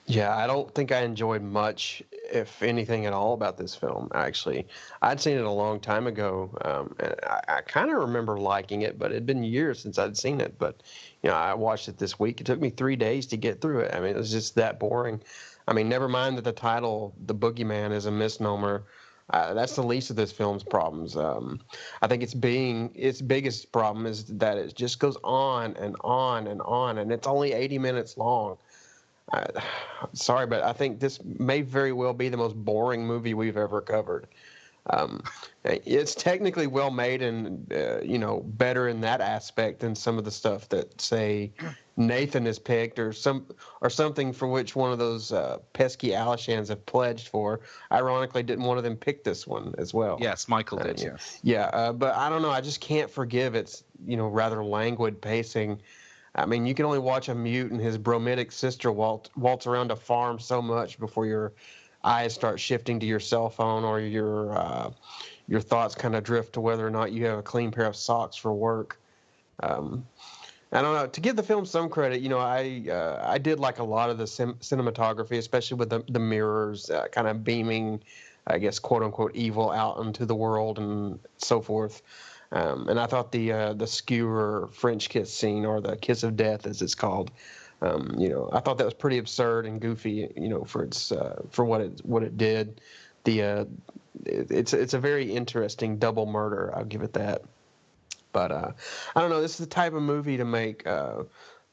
Speaker 12: Yeah, I don't think I enjoyed much, if anything at all, about this film, actually. I'd seen it a long time ago, and I kind of remember liking it, but it had been years since I'd seen it. But, I watched it this week. It took me 3 days to get through it. I mean, it was just that boring. I mean, never mind that the title, The Boogeyman, is a misnomer. That's the least of this film's problems. I think its biggest problem is that it just goes on and on and on, and it's only 80 minutes long. Sorry, but I think this may very well be the most boring movie we've ever covered. It's technically well made and better in that aspect than some of the stuff that, say, Nathan has picked, or something for which one of those pesky Alishans have pledged for. Ironically, didn't one of them pick this one as well?
Speaker 11: Yes, Michael did. Yes.
Speaker 12: Yeah, but I don't know. I just can't forgive its rather languid pacing. I mean, you can only watch a mute and his bromidic sister waltz around a farm so much before your eyes start shifting to your cell phone, or your thoughts kind of drift to whether or not you have a clean pair of socks for work. I don't know. To give the film some credit, I did like a lot of the cinematography, especially with the mirrors kind of beaming, I guess, quote unquote, evil out into the world and so forth. And I thought the skewer French kiss scene, or the kiss of death as it's called, I thought that was pretty absurd and goofy, for what it did. It's a very interesting double murder. I'll give it that. But I don't know. This is the type of movie to make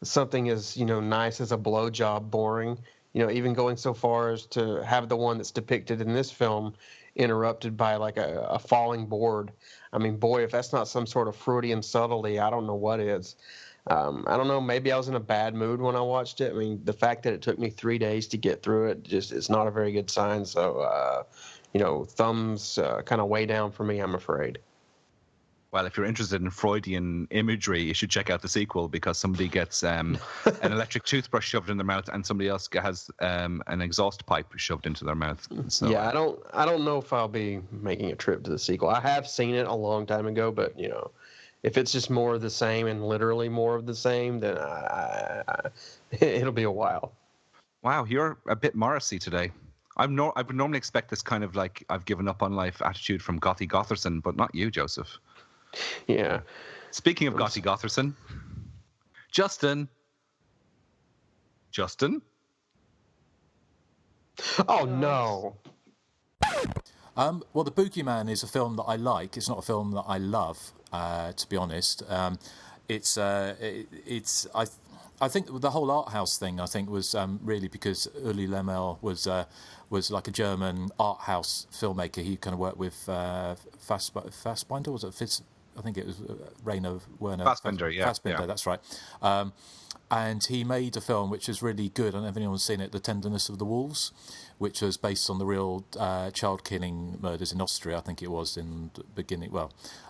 Speaker 12: something as nice as a blowjob boring. Even going so far as to have the one that's depicted in this film interrupted by like a falling board. I mean, boy, if that's not some sort of Freudian subtlety, I don't know what is. I don't know. Maybe I was in a bad mood when I watched it. I mean, the fact that it took me 3 days to get through it it's not a very good sign. So, thumbs kind of way down for me, I'm afraid.
Speaker 11: Well, if you're interested in Freudian imagery, you should check out the sequel, because somebody gets an electric toothbrush shoved in their mouth, and somebody else has an exhaust pipe shoved into their mouth. So,
Speaker 12: yeah, I don't know if I'll be making a trip to the sequel. I have seen it a long time ago, but if it's just more of the same and literally more of the same, then it'll be a while.
Speaker 11: Wow, you're a bit Morrissey today. I would normally expect this kind of like I've given up on life attitude from Gothy Gotherson, but not you, Joseph.
Speaker 12: Yeah.
Speaker 11: Speaking of Gothy Gotherson, Justin.
Speaker 12: Oh no.
Speaker 10: Well, The Boogeyman is a film that I like. It's not a film that I love, to be honest. I think the whole art house thing, was really because Uli Lemel was like a German art house filmmaker. He kind of worked with Fassbinder, was it? I think it was Rainer Werner
Speaker 11: Fassbinder, yeah.
Speaker 10: That's right. And he made a film which is really good. I don't know if anyone's seen it, The Tenderness of the Wolves, which was based on the real child-killing murders in Austria, I think it was, in the beginning,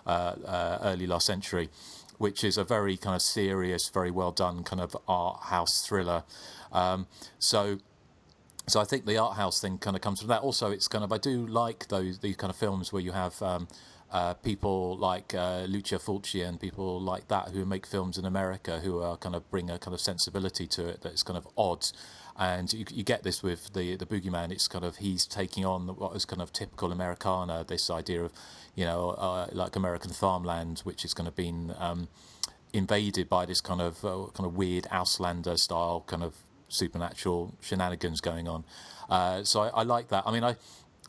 Speaker 10: early last century, which is a very kind of serious, very well-done kind of art house thriller. So I think the art house thing kind of comes from that. Also, it's kind of, I do like these kind of films where you have people like Lucio Fulci and people like that who make films in America who are kind of bring a kind of sensibility to it that's kind of odd. And you get this with the Boogeyman. It's kind of, he's taking on what is kind of typical Americana, this idea of, like American farmland, which has kind of been invaded by this kind of weird Auslander style kind of supernatural shenanigans going on. So I like that. I mean,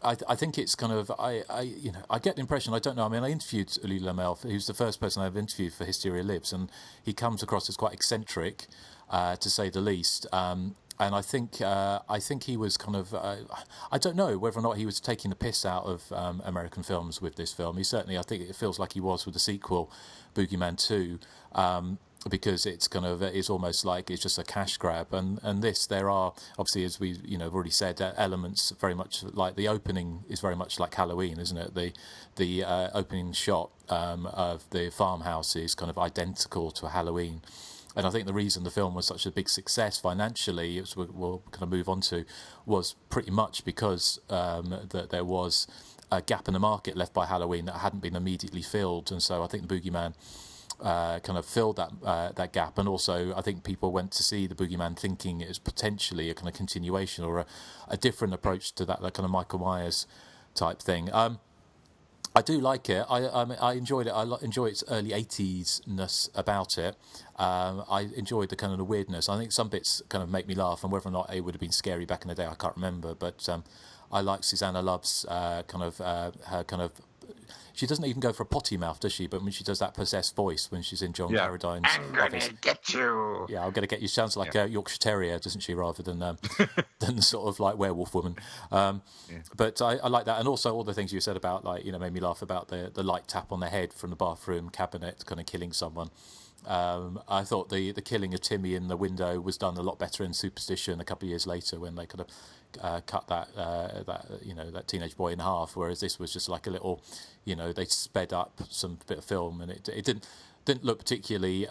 Speaker 10: I think it's kind of, I get the impression, I don't know, I mean, I interviewed Uli Lemel, who's the first person I've interviewed for Hysteria Lives, and he comes across as quite eccentric, to say the least. And I think he was kind of, I don't know whether or not he was taking the piss out of American films with this film. He certainly, I think it feels like he was with the sequel, Boogeyman 2, because it's kind of, it's almost like it's just a cash grab. And this, there are, obviously, as we have already said, elements very much like the opening is very much like Halloween, isn't it? The opening shot of the farmhouse is kind of identical to Halloween. And I think the reason the film was such a big success financially, as we'll kind of move on to, was pretty much because that there was a gap in the market left by Halloween that hadn't been immediately filled. And so I think the Boogeyman kind of filled that gap. And also I think people went to see the Boogeyman thinking it was potentially a kind of continuation or a different approach to that kind of Michael Myers type thing. I do like it. I enjoyed it. I enjoy its early 80s-ness about it. I enjoyed the kind of the weirdness. I think some bits kind of make me laugh, and whether or not it would have been scary back in the day, I can't remember. But I like Susanna Love's her kind of. She doesn't even go for a potty mouth, does she? But when she does that possessed voice when she's in John Carradine's office.
Speaker 6: Get you.
Speaker 10: Yeah, I'm gonna get you. Sounds like a Yorkshire Terrier, doesn't she? Rather than than sort of like werewolf woman. But I like that, and also all the things you said about made me laugh about the light tap on the head from the bathroom cabinet, kind of killing someone. I thought the killing of Timmy in the window was done a lot better in Superstition a couple of years later when they kind of cut that teenage boy in half, whereas this was just like a little, they sped up some bit of film and it didn't look particularly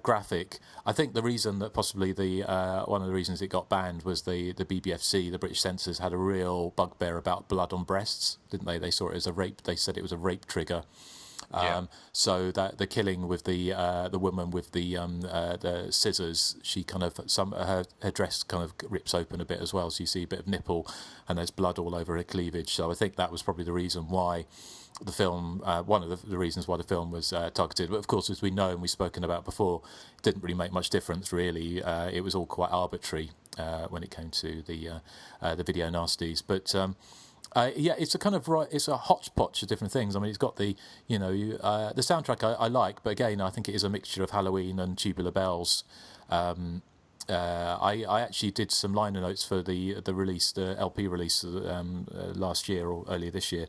Speaker 10: graphic. I think the reason that possibly one of the reasons it got banned was the BBFC, the British censors, had a real bugbear about blood on breasts, didn't they? They saw it as a rape. They said it was a rape trigger. So that the killing with the woman with the scissors, she kind of her dress kind of rips open a bit as well, so you see a bit of nipple and there's blood all over her cleavage. So I think that was probably the reason why the film, one of the reasons why the film was targeted. But of course, as we know and we've spoken about before, it didn't really make much difference really. It was all quite arbitrary when it came to the video nasties, but. It's a kind of it's a hodgepodge of different things. I mean, it's got the the soundtrack I like, but again, I think it is a mixture of Halloween and Tubular Bells. I actually did some liner notes for the release, the LP release last year or earlier this year.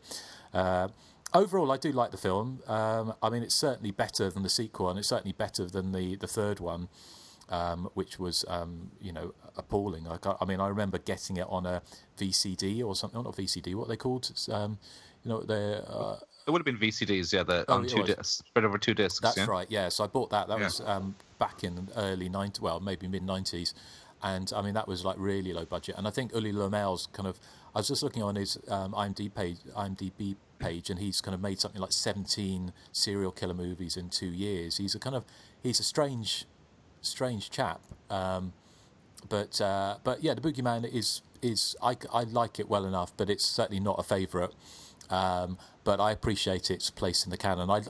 Speaker 10: Overall, I do like the film. I mean, it's certainly better than the sequel, and it's certainly better than the third one, which was, appalling. I mean, I remember getting it on a VCD or something. Not VCD, what are they called? They're...
Speaker 11: It would have been VCDs, yeah. On 2 discs, spread over 2 discs.
Speaker 10: That's right, yeah. So I bought that. That was back in the early 90s, well, maybe mid 90s, and I mean that was like really low budget. And I think Uli Lomel's kind of. I was just looking on his IMDb page, and he's kind of made something like 17 serial killer movies in 2 years. He's a strange chap. But yeah, the Boogeyman is I like it well enough, but it's certainly not a favourite. But I appreciate its place in the canon. I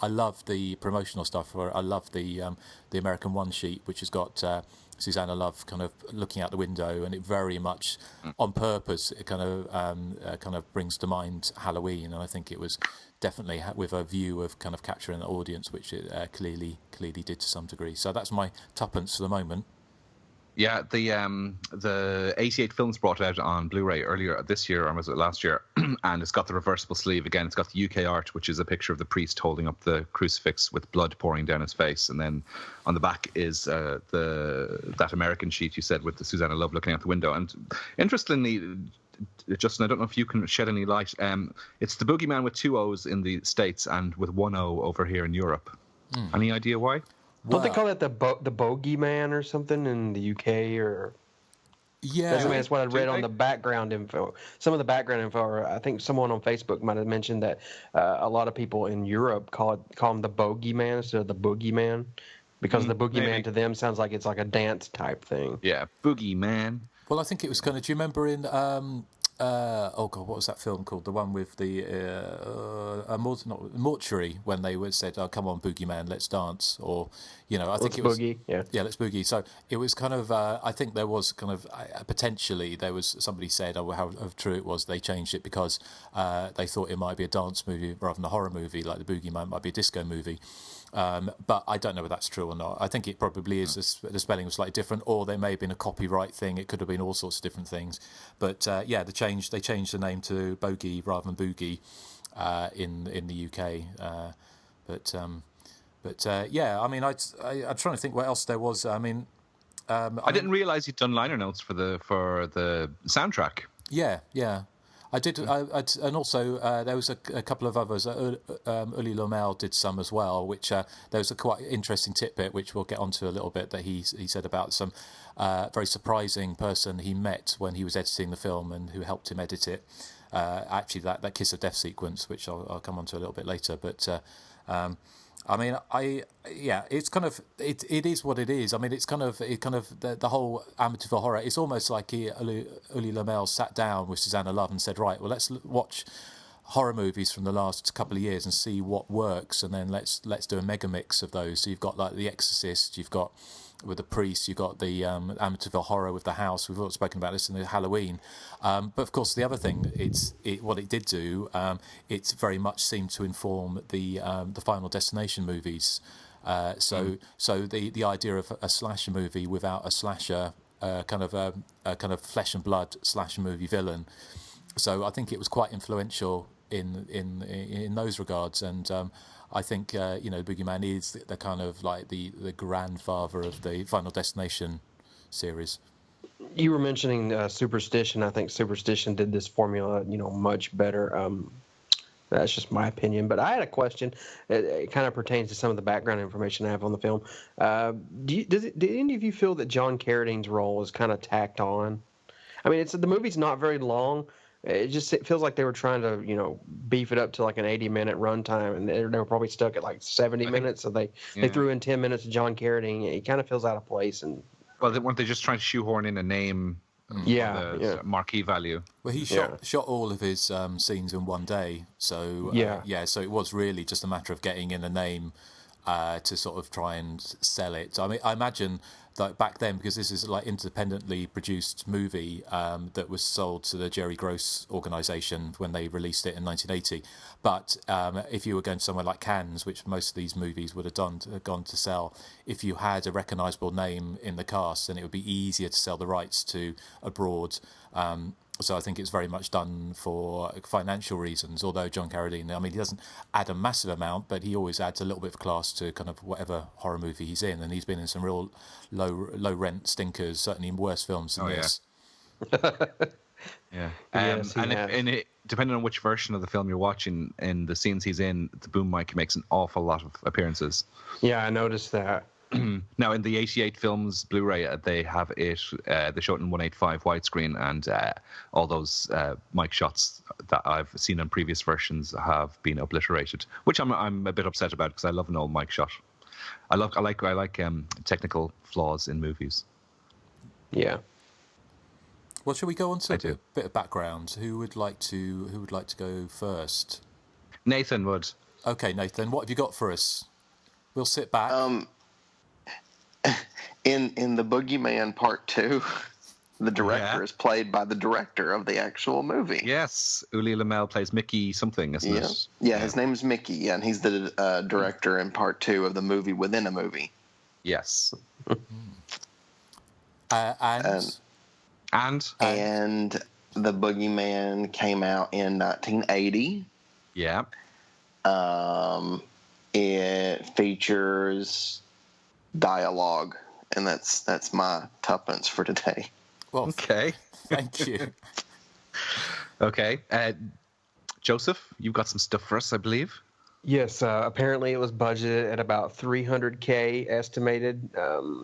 Speaker 10: love the promotional stuff. I love the American one sheet, which has got Susanna Love kind of looking out the window, and it very much on purpose it kind of brings to mind Halloween, and I think it was definitely with a view of kind of capturing the audience, which it clearly did to some degree. So that's my tuppence for the moment.
Speaker 11: Yeah, the 88 Films brought it out on Blu-ray earlier this year, or was it last year? And it's got the reversible sleeve again. It's got the UK art, which is a picture of the priest holding up the crucifix with blood pouring down his face, and then on the back is that American sheet you said with the Susanna Love looking out the window. And interestingly, Justin, I don't know if you can shed any light. It's the Boogeyman with 2 O's in the States and with 1 O over here in Europe. Any idea why?
Speaker 12: Don't they call it the Boogeyman or something in the UK? Or
Speaker 10: yeah,
Speaker 12: that's what I read on the background info. Some of the background info. I think someone on Facebook might have mentioned that a lot of people in Europe call him the Bogeyman instead of the Boogeyman, because the Boogeyman to them sounds like it's like a dance type thing.
Speaker 11: Yeah, Boogeyman.
Speaker 10: Well, I think it was kind of. Do you remember in oh God, what was that film called? The one with the Mortuary, when they said, "Oh, come on, Boogeyman, let's dance," or I think it was
Speaker 12: boogie. Yeah,
Speaker 10: let's boogie. So it was kind of. I think there was kind of potentially there was somebody said, "Oh, how true it was." They changed it because they thought it might be a dance movie rather than a horror movie, like the Boogeyman might be a disco movie. But I don't know whether that's true or not. I think it probably is. The spelling was slightly different, or there may have been a copyright thing. It could have been all sorts of different things. But yeah, they changed the name to Bogey rather than Boogie in the UK. But yeah, I mean, I'm trying to think what else there was. I mean,
Speaker 11: I didn't realise you'd done liner notes for the soundtrack.
Speaker 10: Yeah. I did, and also there was a couple of others. Uli Lomel did some as well, which there was a quite interesting tidbit, which we'll get onto a little bit, that he said about some very surprising person he met when he was editing the film and who helped him edit it. Actually, that kiss of death sequence, which I'll come onto a little bit later, but. I mean, it's kind of it is what it is. I mean, it's kind of the whole Amityville horror. It's almost like Uli Lomel sat down with Susanna Love and said, right, well, let's watch horror movies from the last couple of years and see what works, and then let's do a mega mix of those. So you've got like The Exorcist, you've got with the priest, you've got the Amityville horror with the house. We've all spoken about this in the Halloween, but of course the other thing, what it did do, it very much seemed to inform the Final Destination movies. So the idea of a slasher movie without a slasher, kind of flesh and blood slasher movie villain. So I think it was quite influential in those regards, and I think Boogeyman is the kind of like the grandfather of the Final Destination series.
Speaker 12: You were mentioning Superstition. I think Superstition did this formula, much better. That's just my opinion. But I had a question. It kind of pertains to some of the background information I have on the film. Did any of you feel that John Carradine's role is kind of tacked on? I mean, the movie's not very long. It feels like they were trying to, beef it up to like an 80-minute runtime, and they were probably stuck at like 70 minutes. So they threw in 10 minutes of John Carradine. It kind of feels out of place. And
Speaker 11: weren't they just trying to shoehorn in a name? Marquee value.
Speaker 10: Well, he shot all of his scenes in one day. So so it was really just a matter of getting in a name. to sort of try and sell it. I mean, I imagine that back then, because this is like independently produced movie that was sold to the Jerry Gross organization when they released it in 1980. But if you were going to somewhere like Cannes, which most of these movies would have gone to sell, if you had a recognizable name in the cast, then it would be easier to sell the rights to abroad. So I think it's very much done for financial reasons, although John Carradine, I mean, he doesn't add a massive amount, but he always adds a little bit of class to kind of whatever horror movie he's in, and he's been in some real low rent stinkers, certainly in worse films than this.
Speaker 11: Yeah.
Speaker 12: Yes,
Speaker 11: and depending on which version of the film you're watching, in the scenes he's in, the boom mic makes an awful lot of appearances.
Speaker 12: Yeah, I noticed that.
Speaker 11: Now, in the 88 films Blu-ray, they have it, they show it in 185 widescreen, and all those mic shots that I've seen in previous versions have been obliterated, which I'm a bit upset about, because I love an old mic shot. I like technical flaws in movies.
Speaker 12: Yeah.
Speaker 10: Well, shall we go on to a bit of background? Who would like to go first?
Speaker 11: Nathan would.
Speaker 10: Okay, Nathan, what have you got for us? We'll sit back.
Speaker 13: In the Boogeyman Part 2, the director is played by the director of the actual movie.
Speaker 11: Yes, Uli Lamel plays Mickey something, isn't it?
Speaker 13: Yeah, his name's Mickey, and he's the director in Part 2 of the movie within a movie.
Speaker 11: Yes.
Speaker 10: And
Speaker 13: the Boogeyman came out in 1980.
Speaker 11: Yeah.
Speaker 13: It features dialogue, and that's my tuppence for today.
Speaker 10: Well,
Speaker 11: okay.
Speaker 10: Thank you.
Speaker 11: Okay. Joseph, you've got some stuff for us, I believe.
Speaker 12: Yes, apparently it was budgeted at about $300K estimated.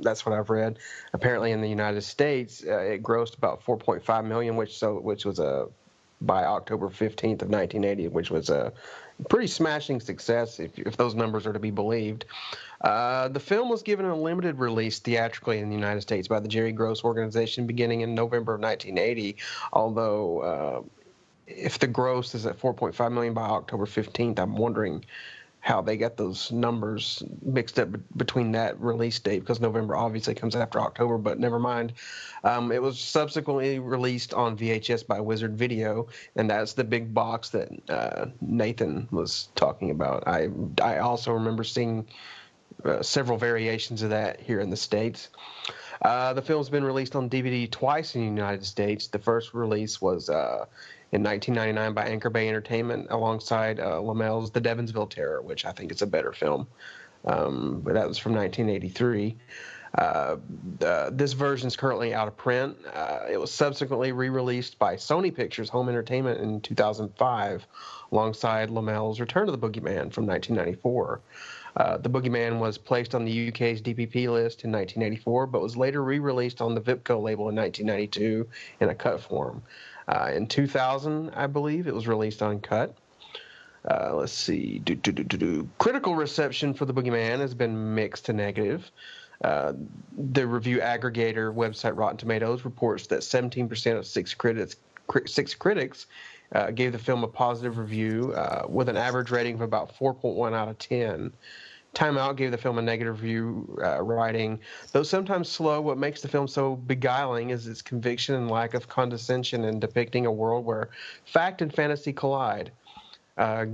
Speaker 12: That's what I've read. Apparently in the United States, it grossed about $4.5 million, which was by October 15th of 1980, which was a pretty smashing success if those numbers are to be believed. The film was given a limited release theatrically in the United States by the Jerry Gross organization beginning in November of 1980, although if the gross is at $4.5 million by October 15th, I'm wondering how they got those numbers mixed up between that release date, because November obviously comes after October, but never mind. It was subsequently released on VHS by Wizard Video, and that's the big box that Nathan was talking about. I also remember seeing several variations of that here in the States. The film's been released on DVD twice in the United States. The first release was in 1999 by Anchor Bay Entertainment alongside Lamel's The Devonsville Terror, which I think is a better film. But that was from 1983. This version is currently out of print. It was subsequently re-released by Sony Pictures Home Entertainment in 2005 alongside Lamel's Return to the Boogeyman from 1994. The Boogeyman was placed on the UK's DPP list in 1984, but was later re-released on the Vipco label in 1992 in a cut form. In 2000, I believe, it was released uncut. Let's see. Critical reception for The Boogeyman has been mixed to negative. The review aggregator website Rotten Tomatoes reports that 17% of six critics gave the film a positive review with an average rating of about 4.1 out of 10. Time Out gave the film a negative review, writing, "Though sometimes slow, what makes the film so beguiling is its conviction and lack of condescension in depicting a world where fact and fantasy collide."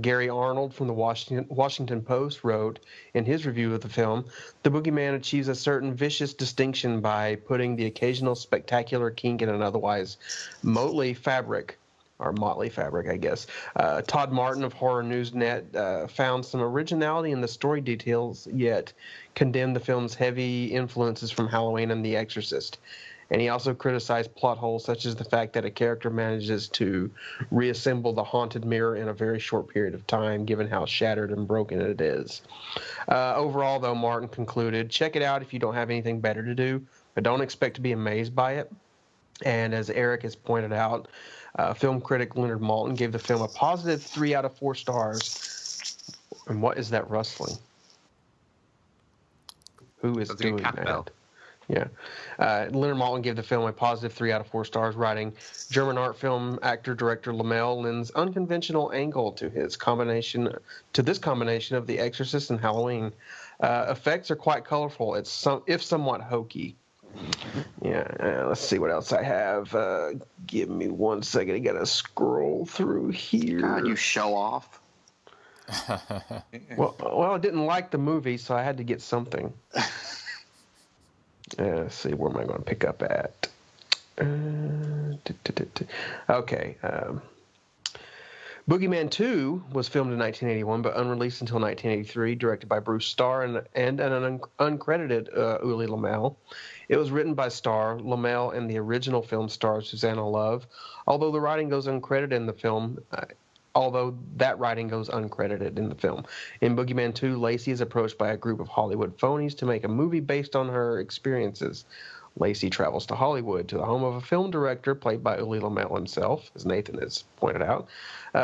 Speaker 12: Gary Arnold from the Washington Post wrote in his review of the film, "The Boogeyman achieves a certain vicious distinction by putting the occasional spectacular kink in an otherwise motley fabric." Or motley fabric, I guess. Todd Martin of Horror News Net found some originality in the story details, yet condemned the film's heavy influences from Halloween and The Exorcist. And he also criticized plot holes such as the fact that a character manages to reassemble the haunted mirror in a very short period of time, given how shattered and broken it is. Overall, though, Martin concluded, "Check it out if you don't have anything better to do, but don't expect to be amazed by it." And as Erik has pointed out, film critic Leonard Maltin gave the film a positive 3 out of 4 stars. And what is that rustling? Who is doing that?
Speaker 11: Bell.
Speaker 12: Yeah. Leonard Maltin gave the film a positive 3 out of 4 stars, writing, German art film actor-director Lamel lends unconventional angle to this combination of The Exorcist and Halloween. Effects are quite colorful, if somewhat hokey. Yeah, let's see what else I have. Give me 1 second. I gotta scroll through here.
Speaker 13: God, you show off.
Speaker 12: Well, I didn't like the movie, so I had to get something. Let's see, where am I going to pick up at? Okay. Boogeyman 2 was filmed in 1981, but unreleased until 1983, directed by Bruce Starr and an uncredited Uli Lamel. It was written by Starr, Lamel, and the original film star Susanna Love, although that writing goes uncredited in the film. In Boogeyman 2, Lacey is approached by a group of Hollywood phonies to make a movie based on her experiences. Lacey travels to Hollywood, to the home of a film director played by Uli Lamel himself, as Nathan has pointed out,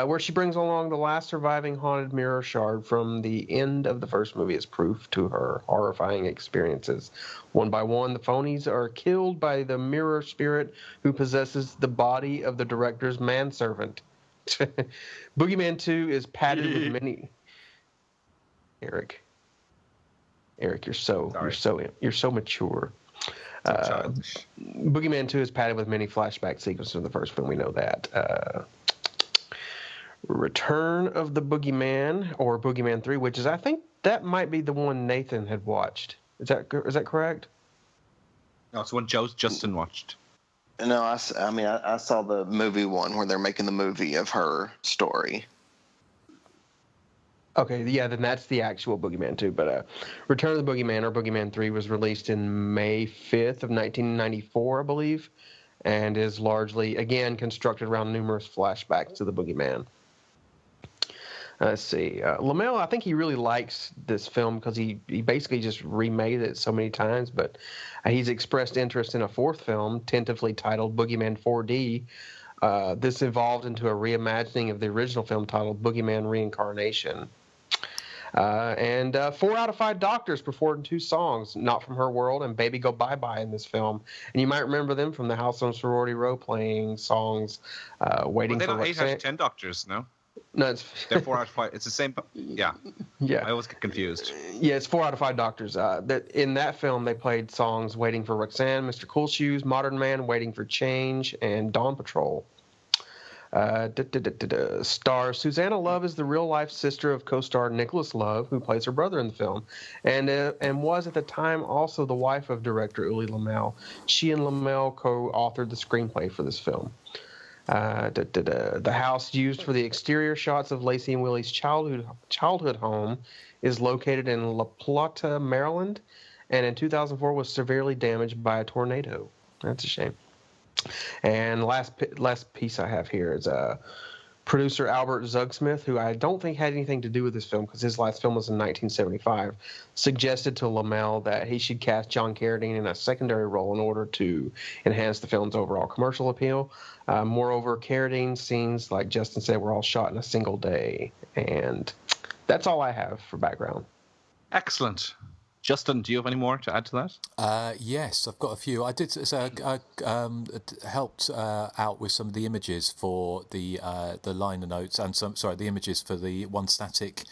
Speaker 12: where she brings along the last surviving haunted mirror shard from the end of the first movie as proof to her horrifying experiences. One by one, the phonies are killed by the mirror spirit who possesses the body of the director's manservant. Boogeyman 2 is padded with many. Erik, you're so mature. Boogeyman 2 is padded with many flashback sequences from the first film. We know that. Return of the Boogeyman, or Boogeyman 3, which is, I think that might be the one Nathan had watched. Is that correct?
Speaker 11: No, it's the one Justin watched.
Speaker 13: No, I saw the movie one where they're making the movie of her story.
Speaker 12: Okay, yeah, then that's the actual Boogeyman 2. But Return of the Boogeyman, or Boogeyman 3, was released in May 5th of 1994, I believe, and is largely, again, constructed around numerous flashbacks to the Boogeyman. Let's see. Lamel, I think he really likes this film because he basically just remade it so many times, but he's expressed interest in a fourth film, tentatively titled Boogeyman 4D. This evolved into a reimagining of the original film titled Boogeyman Reincarnation. And 4 out of 5 doctors performed 2 songs, Not From Her World and Baby Go Bye Bye, in this film. And you might remember them from the House on Sorority Row playing songs Waiting for Roxanne.
Speaker 11: 8 out of 10 doctors, no?
Speaker 12: No,
Speaker 11: they're 4 out of 5. It's the same. Yeah. I always get confused.
Speaker 12: Yeah, it's 4 out of 5 doctors. In that film, they played songs Waiting for Roxanne, Mr. Cool Shoes, Modern Man, Waiting for Change, and Dawn Patrol. Star Susanna Love is the real-life sister of co-star Nicholas Love, who plays her brother in the film, and was at the time also the wife of director Uli Lamel. She and Lamel co-authored the screenplay for this film. The house used for the exterior shots of Lacey and Willie's childhood home is located in La Plata, Maryland, and in 2004 was severely damaged by a tornado. That's a shame. And last piece I have here is producer Albert Zugsmith, who I don't think had anything to do with this film because his last film was in 1975, suggested to Lamel that he should cast John Carradine in a secondary role in order to enhance the film's overall commercial appeal. Moreover, Carradine's scenes, like Justin said, were all shot in a single day. And that's all I have for background.
Speaker 11: Excellent. Justin, do you have any more to add to that?
Speaker 10: Yes, I've got a few. I did helped out with some of the images for the liner notes and the images for the one static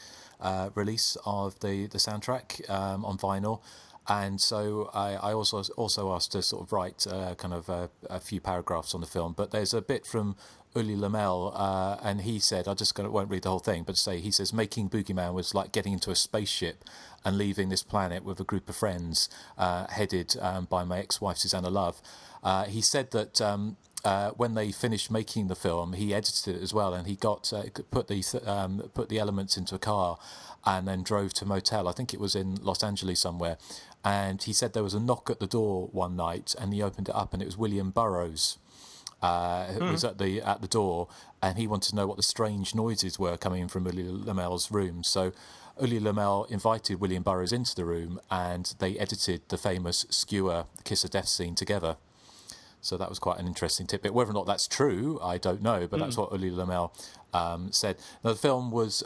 Speaker 10: release of the soundtrack on vinyl. And so I also asked to sort of write kind of a few paragraphs on the film. But there's a bit from Uli Lamel, and he said, won't read the whole thing, but he says, making Boogeyman was like getting into a spaceship and leaving this planet with a group of friends headed by my ex-wife Susanna Love. He said that when they finished making the film, he edited it as well, and he put the elements into a car and then drove to a motel. I think it was in Los Angeles somewhere. And he said there was a knock at the door one night, and he opened it up, and it was William Burroughs. Who was at the door, and he wanted to know what the strange noises were coming from Uli Lamel's room. So Uli Lamel invited William Burroughs into the room, and they edited the famous skewer Kiss of Death scene together. So that was quite an interesting tidbit. Whether or not that's true, I don't know, but that's what Uli Lamel said. Now, the film was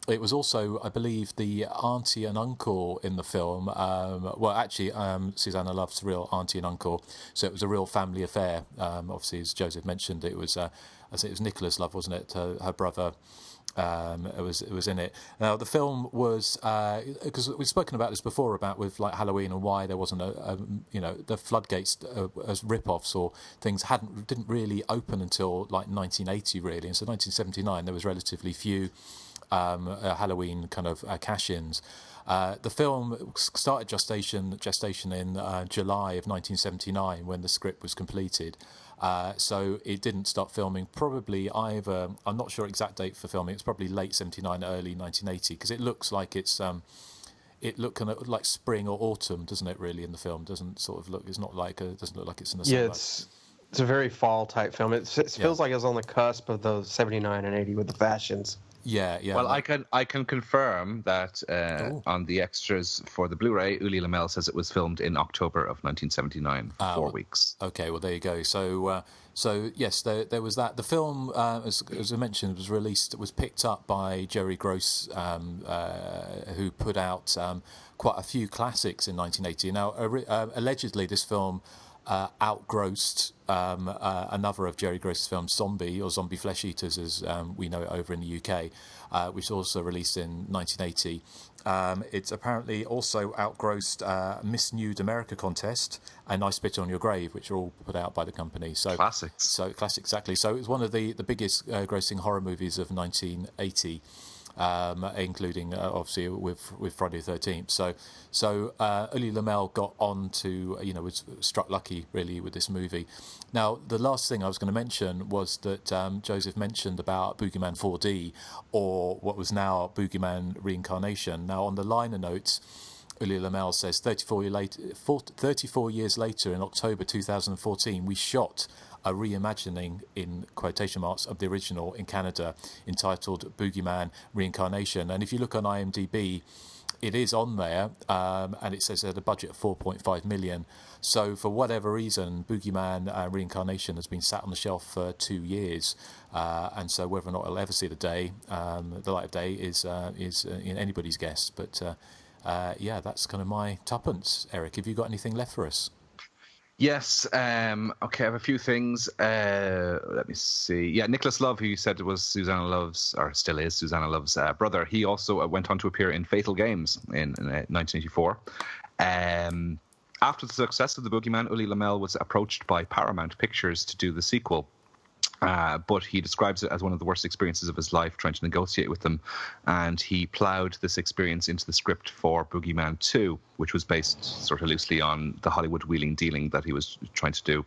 Speaker 10: it was also, I believe, the auntie and uncle in the film. Susanna Love's real auntie and uncle. So it was a real family affair. Obviously, as Joseph mentioned, it was, I think it was Nicholas Love, wasn't it? Her brother. It was in it. Now the film was, because we've spoken about this before, about with like Halloween and why there wasn't the floodgates as rip-offs or things didn't really open until like 1980 really, and so 1979 there was relatively few Halloween kind of cash-ins. The film started gestation in July of 1979 when the script was completed. So it didn't start filming probably either, I'm not sure exact date for filming, it's probably late 79, early 1980, because it looks like it looked kind of like spring or autumn, doesn't it, really, in the film? Doesn't sort of look, it's not like, it doesn't look like it's in the summer.
Speaker 12: Yeah, it's a very fall type film. It feels like it was on the cusp of those 79 and 80 with the fashions.
Speaker 10: Yeah.
Speaker 11: Well, I can confirm that on the extras for the Blu-ray, Uli Lamel says it was filmed in October of 1979, 4 weeks.
Speaker 10: Okay, well there you go. So yes, there was that. The film, as I mentioned, was picked up by Jerry Gross, who put out quite a few classics in 1980. Now, allegedly, this film outgrossed another of Jerry Gross's films, Zombie, or Zombie Flesh Eaters, as we know it over in the UK, which was also released in 1980. It's apparently also outgrossed Miss Nude America contest and I Spit on Your Grave, which are all put out by the company. So
Speaker 11: classics.
Speaker 10: So classic, exactly. So it's one of the biggest grossing horror movies of 1980. Including obviously with Friday the 13th. So Uli Lamel got on to, was struck lucky really with this movie. Now, the last thing I was going to mention was that Joseph mentioned about Boogeyman 4D, or what was now Boogeyman Reincarnation. Now, on the liner notes, Uli Lamel says 34 years later, in October 2014, we shot a reimagining, in quotation marks, of the original in Canada, entitled Boogeyman Reincarnation. And if you look on IMDb, it is on there, and it says at a budget of 4.5 million. So for whatever reason, Boogeyman Reincarnation has been sat on the shelf for 2 years, and so whether or not it'll ever see the light of day is in anybody's guess. But yeah, that's kind of my tuppence. Eric, have you got anything left for us?
Speaker 11: Yes. Okay, I have a few things. Let me see. Yeah, Nicholas Love, who you said was Susanna Love's, or still is Susanna Love's brother, he also went on to appear in Fatal Games in 1984. After the success of The Boogeyman, Uli Lamel was approached by Paramount Pictures to do the sequel. But he describes it as one of the worst experiences of his life, trying to negotiate with them. And he ploughed this experience into the script for Boogeyman 2, which was based sort of loosely on the Hollywood wheeling dealing that he was trying to do.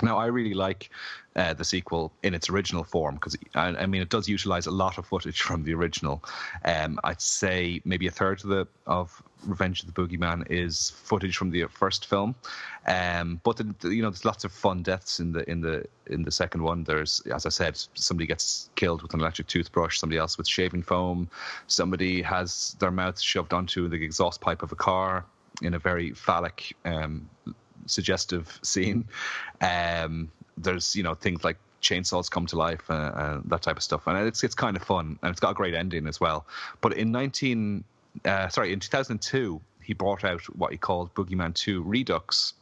Speaker 11: Now, I really like the sequel in its original form, because, I mean, it does utilize a lot of footage from the original. I'd say maybe a third of Revenge of the Boogeyman is footage from the first film. But there's lots of fun deaths in the second one. There's, as I said, somebody gets killed with an electric toothbrush, somebody else with shaving foam, somebody has their mouth shoved onto the exhaust pipe of a car in a very phallic, suggestive scene. There's things like chainsaws come to life, that type of stuff, and it's kind of fun, and it's got a great ending as well. But in 2002, he brought out what he called Boogeyman 2 Redux,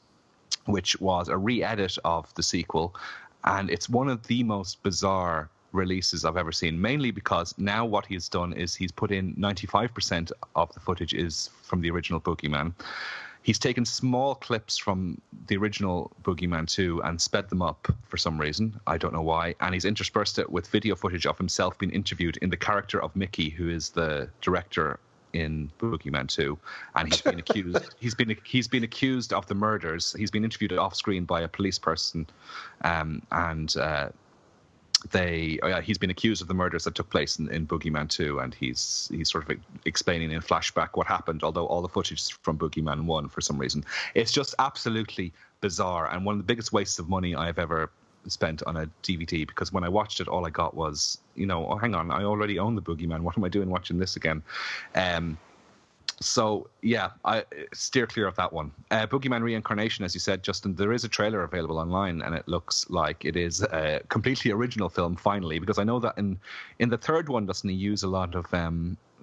Speaker 11: which was a re-edit of the sequel, and it's one of the most bizarre releases I've ever seen, mainly because now what he's done is he's put in 95% of the footage is from the original Boogeyman. He's taken small clips from the original Boogeyman 2 and sped them up for some reason. I don't know why. And he's interspersed it with video footage of himself being interviewed in the character of Mickey, who is the director in Boogeyman 2. And he's been accused. He's been accused of the murders. He's been interviewed off screen by a police person, he's been accused of the murders that took place in Boogeyman 2, and he's sort of explaining in flashback what happened, although all the footage is from Boogeyman 1 for some reason. It's just absolutely bizarre, and one of the biggest wastes of money I've ever spent on a DVD, because when I watched it, all I got was, oh, hang on, I already own the Boogeyman. What am I doing watching this again? So, yeah, I steer clear of that one. Boogeyman Reincarnation, as you said, Justin, there is a trailer available online, and it looks like it is a completely original film, finally, because I know that in the third one, doesn't he use a lot of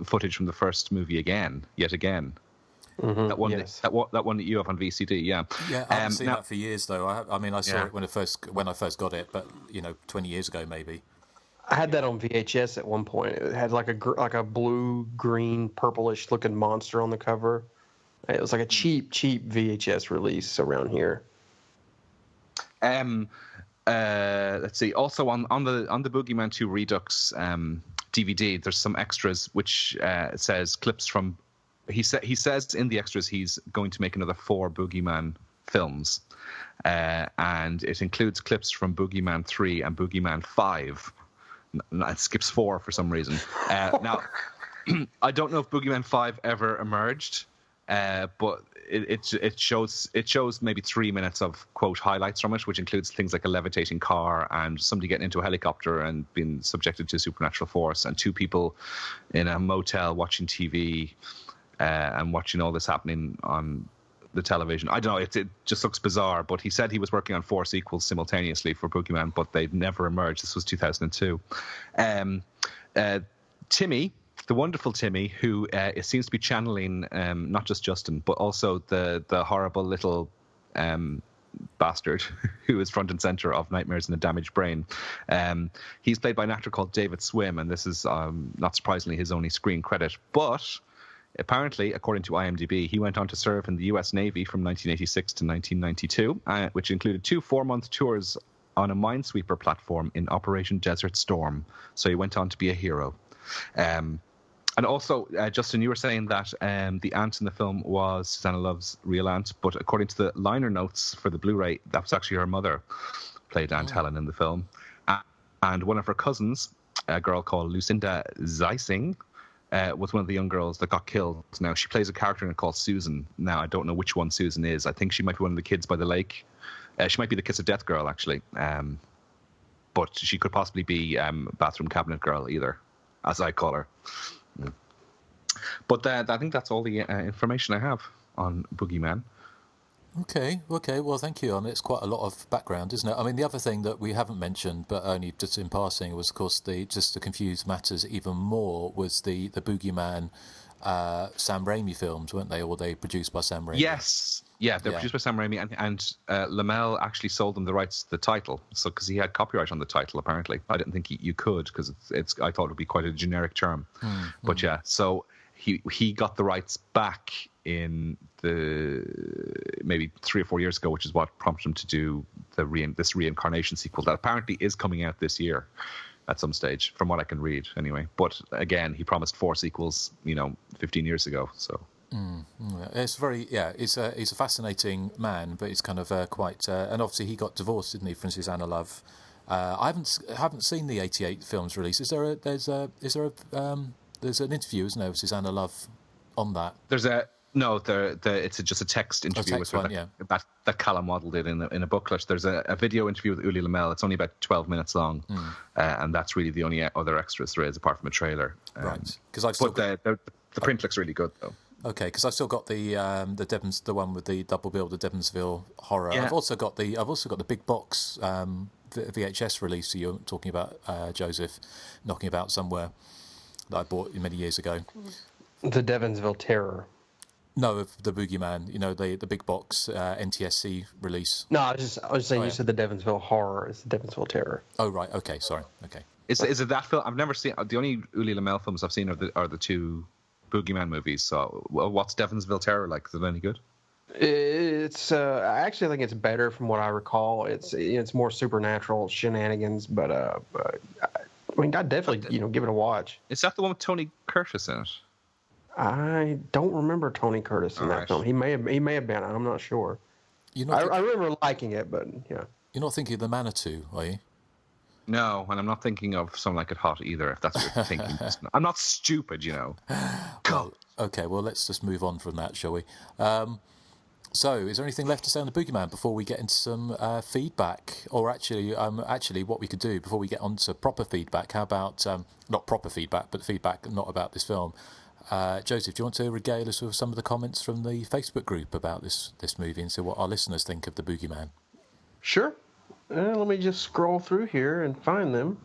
Speaker 11: footage from the first movie yet again?
Speaker 12: Mm-hmm,
Speaker 11: that one,
Speaker 12: yes.
Speaker 11: that one that you have on VCD, yeah.
Speaker 10: Yeah, I haven't seen that for years, though. I saw it when I first got it, but 20 years ago, maybe.
Speaker 12: I had that on VHS at one point. It had like a blue, green, purplish looking monster on the cover. It was like a cheap VHS release around here.
Speaker 11: Let's see. Also on the Boogeyman 2 Redux DVD, there's some extras which says clips from. He says in the extras he's going to make another 4 Boogeyman films, and it includes clips from Boogeyman 3 and Boogeyman 5. It skips 4 for some reason. Now, I don't know if Boogeyman 5 ever emerged, but it shows maybe 3 minutes of quote highlights from it, which includes things like a levitating car and somebody getting into a helicopter and being subjected to supernatural force, and 2 people in a motel watching TV and watching all this happening on the television. I don't know, it just looks bizarre, but he said he was working on 4 sequels simultaneously for Boogeyman, but they'd never emerged. This was 2002. Timmy, the wonderful Timmy, who it seems to be channeling not just Justin, but also the horrible little bastard who is front and center of Nightmares in a Damaged Brain. He's played by an actor called David Swim, and this is not surprisingly his only screen credit, but apparently, according to IMDb, he went on to serve in the U.S. Navy from 1986 to 1992, which included 2 4-month tours on a minesweeper platform in Operation Desert Storm. So he went on to be a hero. And also, Justin, you were saying that the aunt in the film was Susanna Love's real aunt, but according to the liner notes for the Blu-ray, that was actually her mother, played Aunt Helen in the film. And one of her cousins, a girl called Lucinda Zeising, was one of the young girls that got killed. Now, she plays a character in it called Susan. Now, I don't know which one Susan is. I think she might be one of the kids by the lake. She might be the Kiss of Death girl, actually. But she could possibly be Bathroom Cabinet girl either, as I call her. But I think that's all the information I have on Boogeyman.
Speaker 10: Okay. Well, thank you. It's quite a lot of background, isn't it? I mean, the other thing that we haven't mentioned, but only just in passing, was, of course, just to confuse matters even more, was the Boogeyman Sam Raimi films, weren't they? Or were they produced by Sam Raimi?
Speaker 11: Yes. Yeah, they're produced by Sam Raimi, and Lamel actually sold them the rights to the title, so because he had copyright on the title, apparently. I didn't think you could, because I thought it would be quite a generic term. But yeah, so he got the rights back in maybe 3 or 4 years ago, which is what prompted him to do this reincarnation sequel that apparently is coming out this year at some stage, from what I can read anyway. But again, he promised 4 sequels 15 years ago, so
Speaker 10: it's he's a fascinating man, but he's kind of quite and obviously he got divorced, didn't he, from Susanna Love. I haven't seen the 88 films release. There's an interview, isn't there, with Susanna Love on that?
Speaker 11: It's just a text interview with her that Callum Waddle did in a booklet. There's a video interview with Uli Lamel. It's only about 12 minutes long, and that's really the only other extras there is, apart from a trailer.
Speaker 10: Right, because
Speaker 11: the print looks really good though.
Speaker 10: Okay, because I've still got the one with the double bill, the Devonsville horror. Yeah. I've also got the big box VHS release that you're talking about, Joseph, knocking about somewhere, that I bought many years ago.
Speaker 12: The Devonsville Terror.
Speaker 10: No, of the Boogeyman. The big box NTSC release.
Speaker 12: No, I was saying you said the Devonsville Horror. It's the Devonsville Terror.
Speaker 10: Oh right, okay, sorry, okay.
Speaker 11: Is it that film? I've never seen. The only Uli Lamel films I've seen are the 2 Boogeyman movies. So, what's Devonsville Terror like? Is it any good?
Speaker 12: It's I actually think it's better from what I recall. It's more supernatural shenanigans, but I mean, I'd definitely give it a watch.
Speaker 11: Is that the one with Tony Curtis in it?
Speaker 12: I don't remember Tony Curtis in that film. He may have been. I'm not sure. I remember liking it, but yeah.
Speaker 10: You're not thinking of the Manitou, are you?
Speaker 11: No, and I'm not thinking of Some Like It Hot either, if that's what you're thinking. I'm not stupid,
Speaker 10: Well, okay, well, let's just move on from that, shall we? So, is there anything left to say on the Boogeyman before we get into some feedback? Or actually, what we could do before we get on to proper feedback, how about, not proper feedback, but feedback not about this film, Joseph, do you want to regale us with some of the comments from the Facebook group about this movie and see what our listeners think of the Boogeyman?
Speaker 12: Sure. Let me just scroll through here and find them.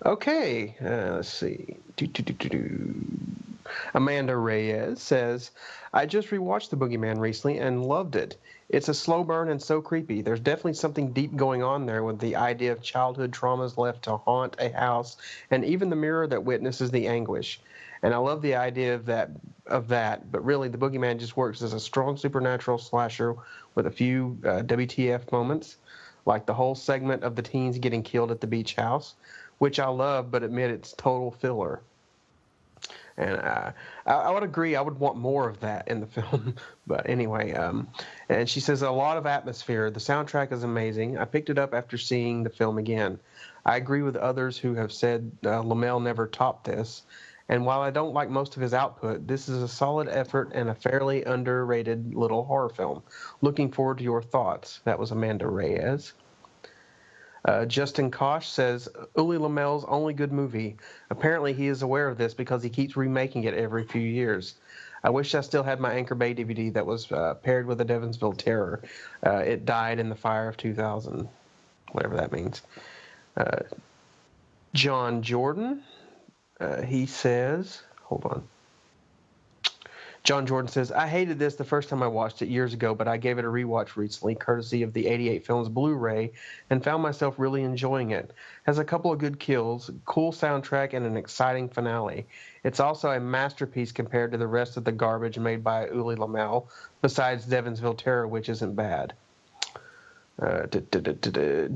Speaker 12: Okay, let's see. Amanda Reyes says, I just rewatched The Boogeyman recently and loved it. It's a slow burn and so creepy. There's definitely something deep going on there with the idea of childhood traumas left to haunt a house and even the mirror that witnesses the anguish. And I love the idea of that, but really the Boogeyman just works as a strong supernatural slasher with a few WTF moments, like the whole segment of the teens getting killed at the beach house, which I love, but admit it's total filler. And I would agree. I would want more of that in the film. But anyway, and she says a lot of atmosphere. The soundtrack is amazing. I picked it up after seeing the film again. I agree with others who have said Lamel never topped this. And while I don't like most of his output, this is a solid effort and a fairly underrated little horror film. Looking forward to your thoughts. That was Amanda Reyes. Justin Kosh says, Uli Lamel's only good movie. Apparently he is aware of this because he keeps remaking it every few years. I wish I still had my Anchor Bay DVD that was paired with the Devonsville Terror. It died in the fire of 2000, whatever that means. John Jordan, he says, hold on. John Jordan says, I hated this the first time I watched it years ago, but I gave it a rewatch recently, courtesy of the 88 Films Blu-ray, and found myself really enjoying it. Has a couple of good kills, cool soundtrack, and an exciting finale. It's also a masterpiece compared to the rest of the garbage made by Uli Lamel, besides Devonsville Terror, which isn't bad.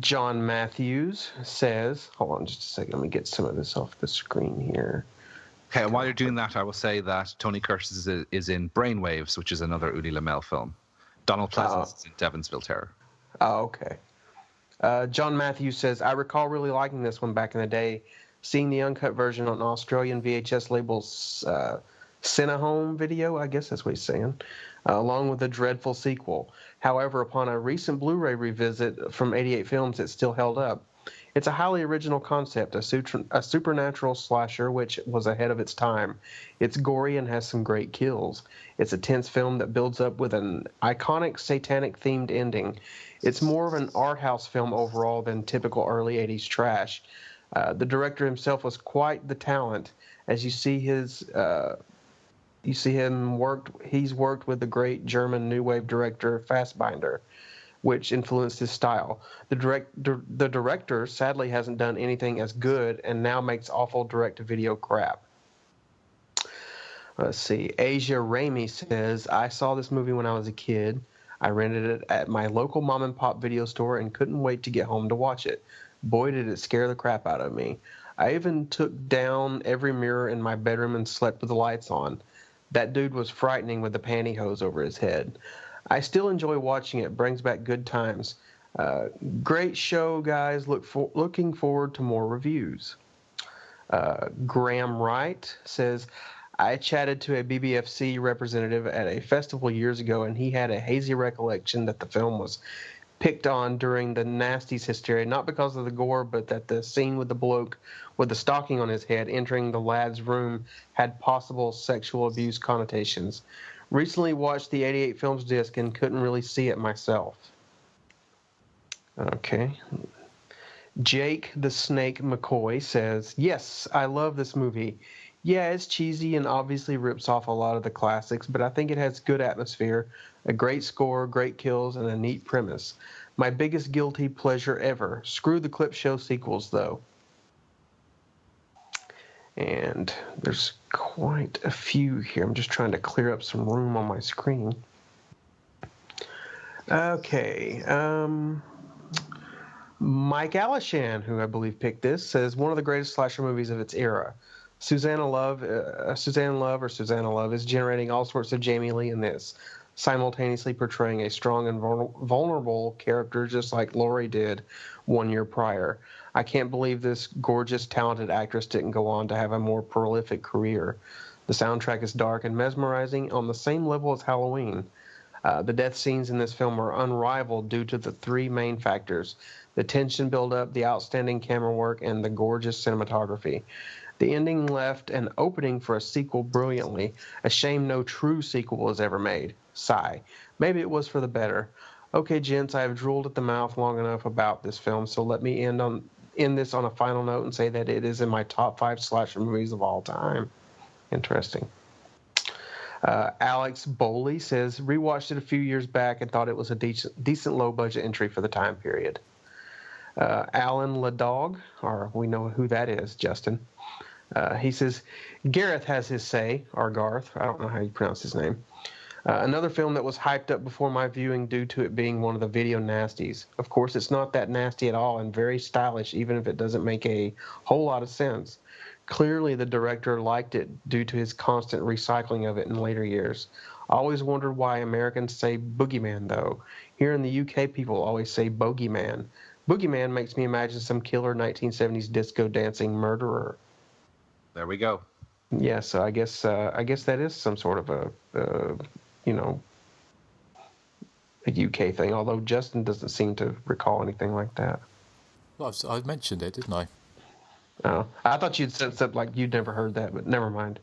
Speaker 12: John Matthews says, hold on just a second, let me get some of this off the screen here.
Speaker 11: Okay, and while you're doing that, I will say that Tony Curtis is in Brainwaves, which is another Uli Lamel film. Donald Pleasance is in Devonsville Terror. Oh,
Speaker 12: okay. John Matthews says, I recall really liking this one back in the day, seeing the uncut version on Australian VHS label's Cinehome video, I guess that's what he's saying, along with a dreadful sequel. However, upon a recent Blu-ray revisit from 88 Films, it still held up. It's a highly original concept, a supernatural slasher which was ahead of its time. It's gory and has some great kills. It's a tense film that builds up with an iconic satanic-themed ending. It's more of an art house film overall than typical early 80s trash. The director himself was quite the talent, as you see he's worked with the great German new wave director Fassbinder, which influenced his style. The director sadly hasn't done anything as good and now makes awful direct-to-video crap. Let's see. Asia Ramey says, I saw this movie when I was a kid. I rented it at my local mom-and-pop video store and couldn't wait to get home to watch it. Boy, did it scare the crap out of me. I even took down every mirror in my bedroom and slept with the lights on. That dude was frightening with the pantyhose over his head. I still enjoy watching it. Brings back good times. Great show, guys. Looking forward to more reviews. Graham Wright says, I chatted to a BBFC representative at a festival years ago, and he had a hazy recollection that the film was picked on during the Nasties hysteria, not because of the gore, but that the scene with the bloke with the stocking on his head entering the lad's room had possible sexual abuse connotations. Recently watched the 88 Films disc and couldn't really see it myself. Okay. Jake the Snake McCoy says, yes, I love this movie. Yeah, it's cheesy and obviously rips off a lot of the classics, but I think it has good atmosphere, a great score, great kills, and a neat premise. My biggest guilty pleasure ever. Screw the clip show sequels, though. And there's quite a few here. I'm just trying to clear up some room on my screen. Okay. Mike Alishan, who I believe picked this, says one of the greatest slasher movies of its era. Susanna Love is generating all sorts of Jamie Lee in this, simultaneously portraying a strong and vulnerable character just like Laurie did 1 year prior. I can't believe this gorgeous, talented actress didn't go on to have a more prolific career. The soundtrack is dark and mesmerizing on the same level as Halloween. The death scenes in this film are unrivaled due to the three main factors: the tension buildup, the outstanding camera work, and the gorgeous cinematography. The ending left an opening for a sequel brilliantly. A shame no true sequel was ever made. Sigh. Maybe it was for the better. Okay, gents, I have drooled at the mouth long enough about this film, so let me end this on a final note and say that it is in my top 5 slasher movies of all time. Interesting. Alex Boley says, rewatched it a few years back and thought it was a decent low-budget entry for the time period. Alan Ladog, or we know who that is, Justin. He says, Gareth has his say, or Garth, I don't know how you pronounce his name. Another film that was hyped up before my viewing due to it being one of the video nasties. Of course, it's not that nasty at all and very stylish, even if it doesn't make a whole lot of sense. Clearly, the director liked it due to his constant recycling of it in later years. I always wondered why Americans say Boogeyman, though. Here in the UK, people always say Bogeyman. Boogeyman makes me imagine some killer 1970s disco dancing murderer.
Speaker 11: There we go.
Speaker 12: Yeah, so I guess that is some sort of a UK thing, although Justin doesn't seem to recall anything like that.
Speaker 10: Well, I mentioned it, didn't I?
Speaker 12: Oh, I thought you'd said something like you'd never heard that, but never mind.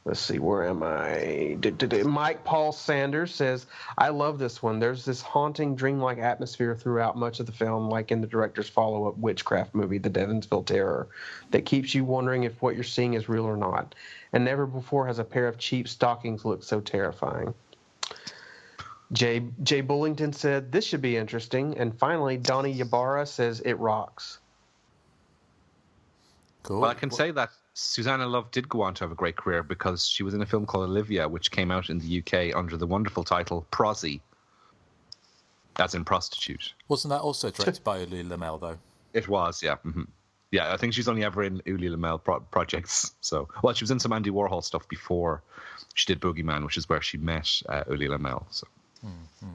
Speaker 12: Let's see, where am I? Mike Paul Sanders says, I love this one. There's this haunting, dreamlike atmosphere throughout much of the film, like in the director's follow-up witchcraft movie, The Devonsville Terror, that keeps you wondering if what you're seeing is real or not. And never before has a pair of cheap stockings looked so terrifying. Jay Bullington said, this should be interesting. And finally, Donnie Ybarra says, it rocks.
Speaker 10: Cool.
Speaker 11: Well, I can say that Susanna Love did go on to have a great career because she was in a film called Olivia, which came out in the UK under the wonderful title Prosy. That's in prostitute.
Speaker 10: Wasn't that also directed by Uli Lamel, though?
Speaker 11: It was, yeah. Mm-hmm. Yeah, I think she's only ever in Uli Lamel projects. So, well, she was in some Andy Warhol stuff before she did Boogeyman, which is where she met Uli Lamel. So.
Speaker 10: Mm-hmm.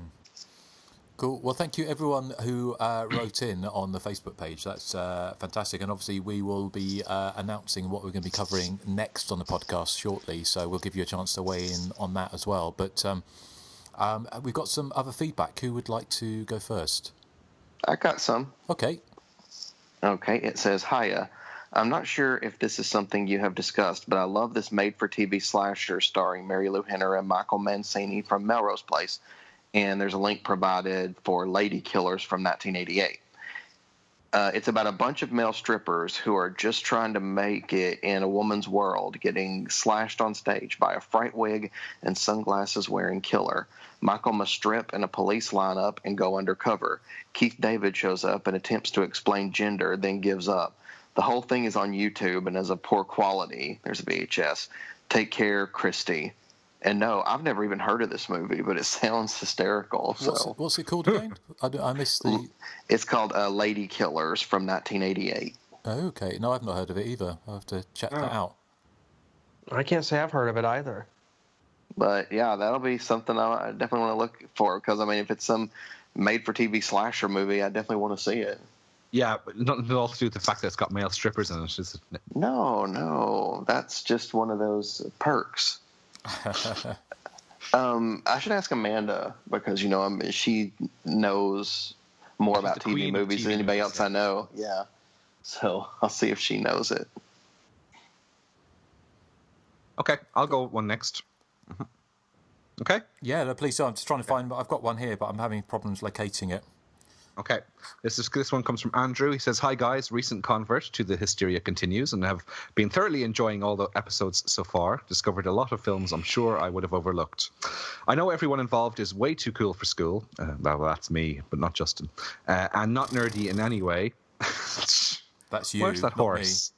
Speaker 10: Cool. Well, thank you everyone who wrote in on the Facebook page. That's fantastic. And obviously we will be announcing what we're going to be covering next on the podcast shortly. So we'll give you a chance to weigh in on that as well. But we've got some other feedback. Who would like to go first?
Speaker 13: I got some.
Speaker 10: Okay.
Speaker 13: Okay. It says, hiya. I'm not sure if this is something you have discussed, but I love this made-for-TV slasher starring Mary Lou Henner and Michael Mancini from Melrose Place. And there's a link provided for Lady Killers from 1988. It's about a bunch of male strippers who are just trying to make it in a woman's world, getting slashed on stage by a fright wig and sunglasses-wearing killer. Michael must strip in a police lineup and go undercover. Keith David shows up and attempts to explain gender, then gives up. The whole thing is on YouTube and is of poor quality. There's a VHS. Take care, Christy. And no, I've never even heard of this movie, but it sounds hysterical. So.
Speaker 10: What's it called again? I missed the...
Speaker 13: It's called Lady Killers from 1988.
Speaker 10: Oh, okay. No, I've not heard of it either. I'll have to check that out.
Speaker 12: I can't say I've heard of it either.
Speaker 13: But, yeah, that'll be something I definitely want to look for. Because, I mean, if it's some made-for-TV slasher movie, I definitely want to see it.
Speaker 11: Yeah, but nothing at all to do with the fact that it's got male strippers in it, isn't it?
Speaker 13: No. That's just one of those perks. I should ask Amanda because she knows more about TV movies than anybody else I know. Yeah, so I'll see if she knows it.
Speaker 11: Okay, I'll go one next. Okay.
Speaker 10: Yeah, no, please. I'm just trying to find. I've got one here, but I'm having problems locating it.
Speaker 11: Okay, this one comes from Andrew. He says, hi guys, recent convert to the Hysteria continues and have been thoroughly enjoying all the episodes so far. Discovered a lot of films I'm sure I would have overlooked. I know everyone involved is way too cool for school. Well, that's me, but not Justin. And not nerdy in any way.
Speaker 10: That's you.
Speaker 11: Where's that horse?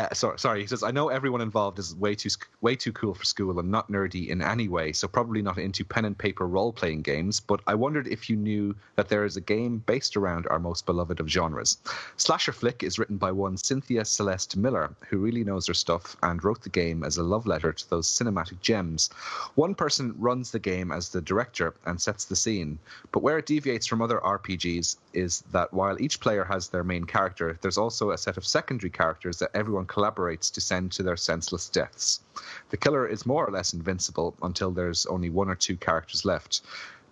Speaker 11: Sorry. He says, I know everyone involved is way too cool for school and not nerdy in any way, so probably not into pen and paper role-playing games, but I wondered if you knew that there is a game based around our most beloved of genres. Slasher Flick is written by one Cynthia Celeste Miller, who really knows her stuff and wrote the game as a love letter to those cinematic gems. One person runs the game as the director and sets the scene, but where it deviates from other RPGs is that while each player has their main character, there's also a set of secondary characters that everyone collaborates to send to their senseless deaths. The killer is more or less invincible until there's only one or two characters left.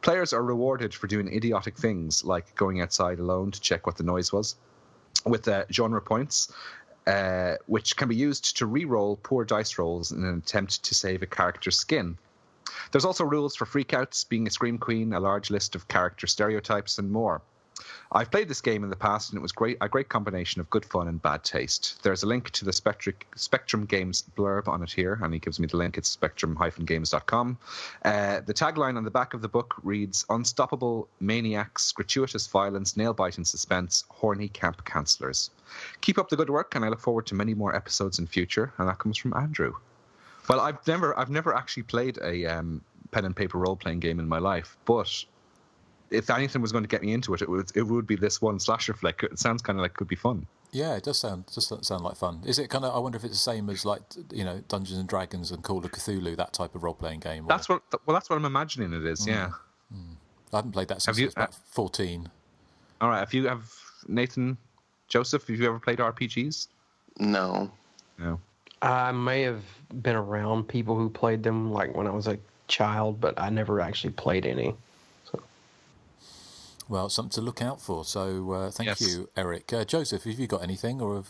Speaker 11: Players are rewarded for doing idiotic things like going outside alone to check what the noise was, with genre points. which can be used to re-roll poor dice rolls in an attempt to save a character's skin. There's also rules for freakouts, being a scream queen, a large list of character stereotypes, and more. I've played this game in the past, and it was a great combination of good fun and bad taste. There's a link to the Spectrum Games blurb on it here, and he gives me the link. It's spectrum-games.com. The tagline on the back of the book reads, "Unstoppable maniacs, gratuitous violence, nail-biting suspense, horny camp counselors." Keep up the good work, and I look forward to many more episodes in future. And that comes from Andrew. Well, I've never actually played a pen and paper role-playing game in my life, but if anything was going to get me into it, it would be this one slasher flick. It sounds kind of like it could be fun. Yeah, it does sound like fun. Is it kind of? I wonder if it's the same as like Dungeons and Dragons and Call of Cthulhu, that type of role-playing game. That's what I'm imagining it is. Yeah. I haven't played that since I was about 14. All right. Have Nathan, Joseph? Have you ever played RPGs?
Speaker 13: No.
Speaker 12: I may have been around people who played them, like when I was a child, but I never actually played any. So.
Speaker 10: Well, something to look out for. So thank you, Erik. Joseph, have you got anything, or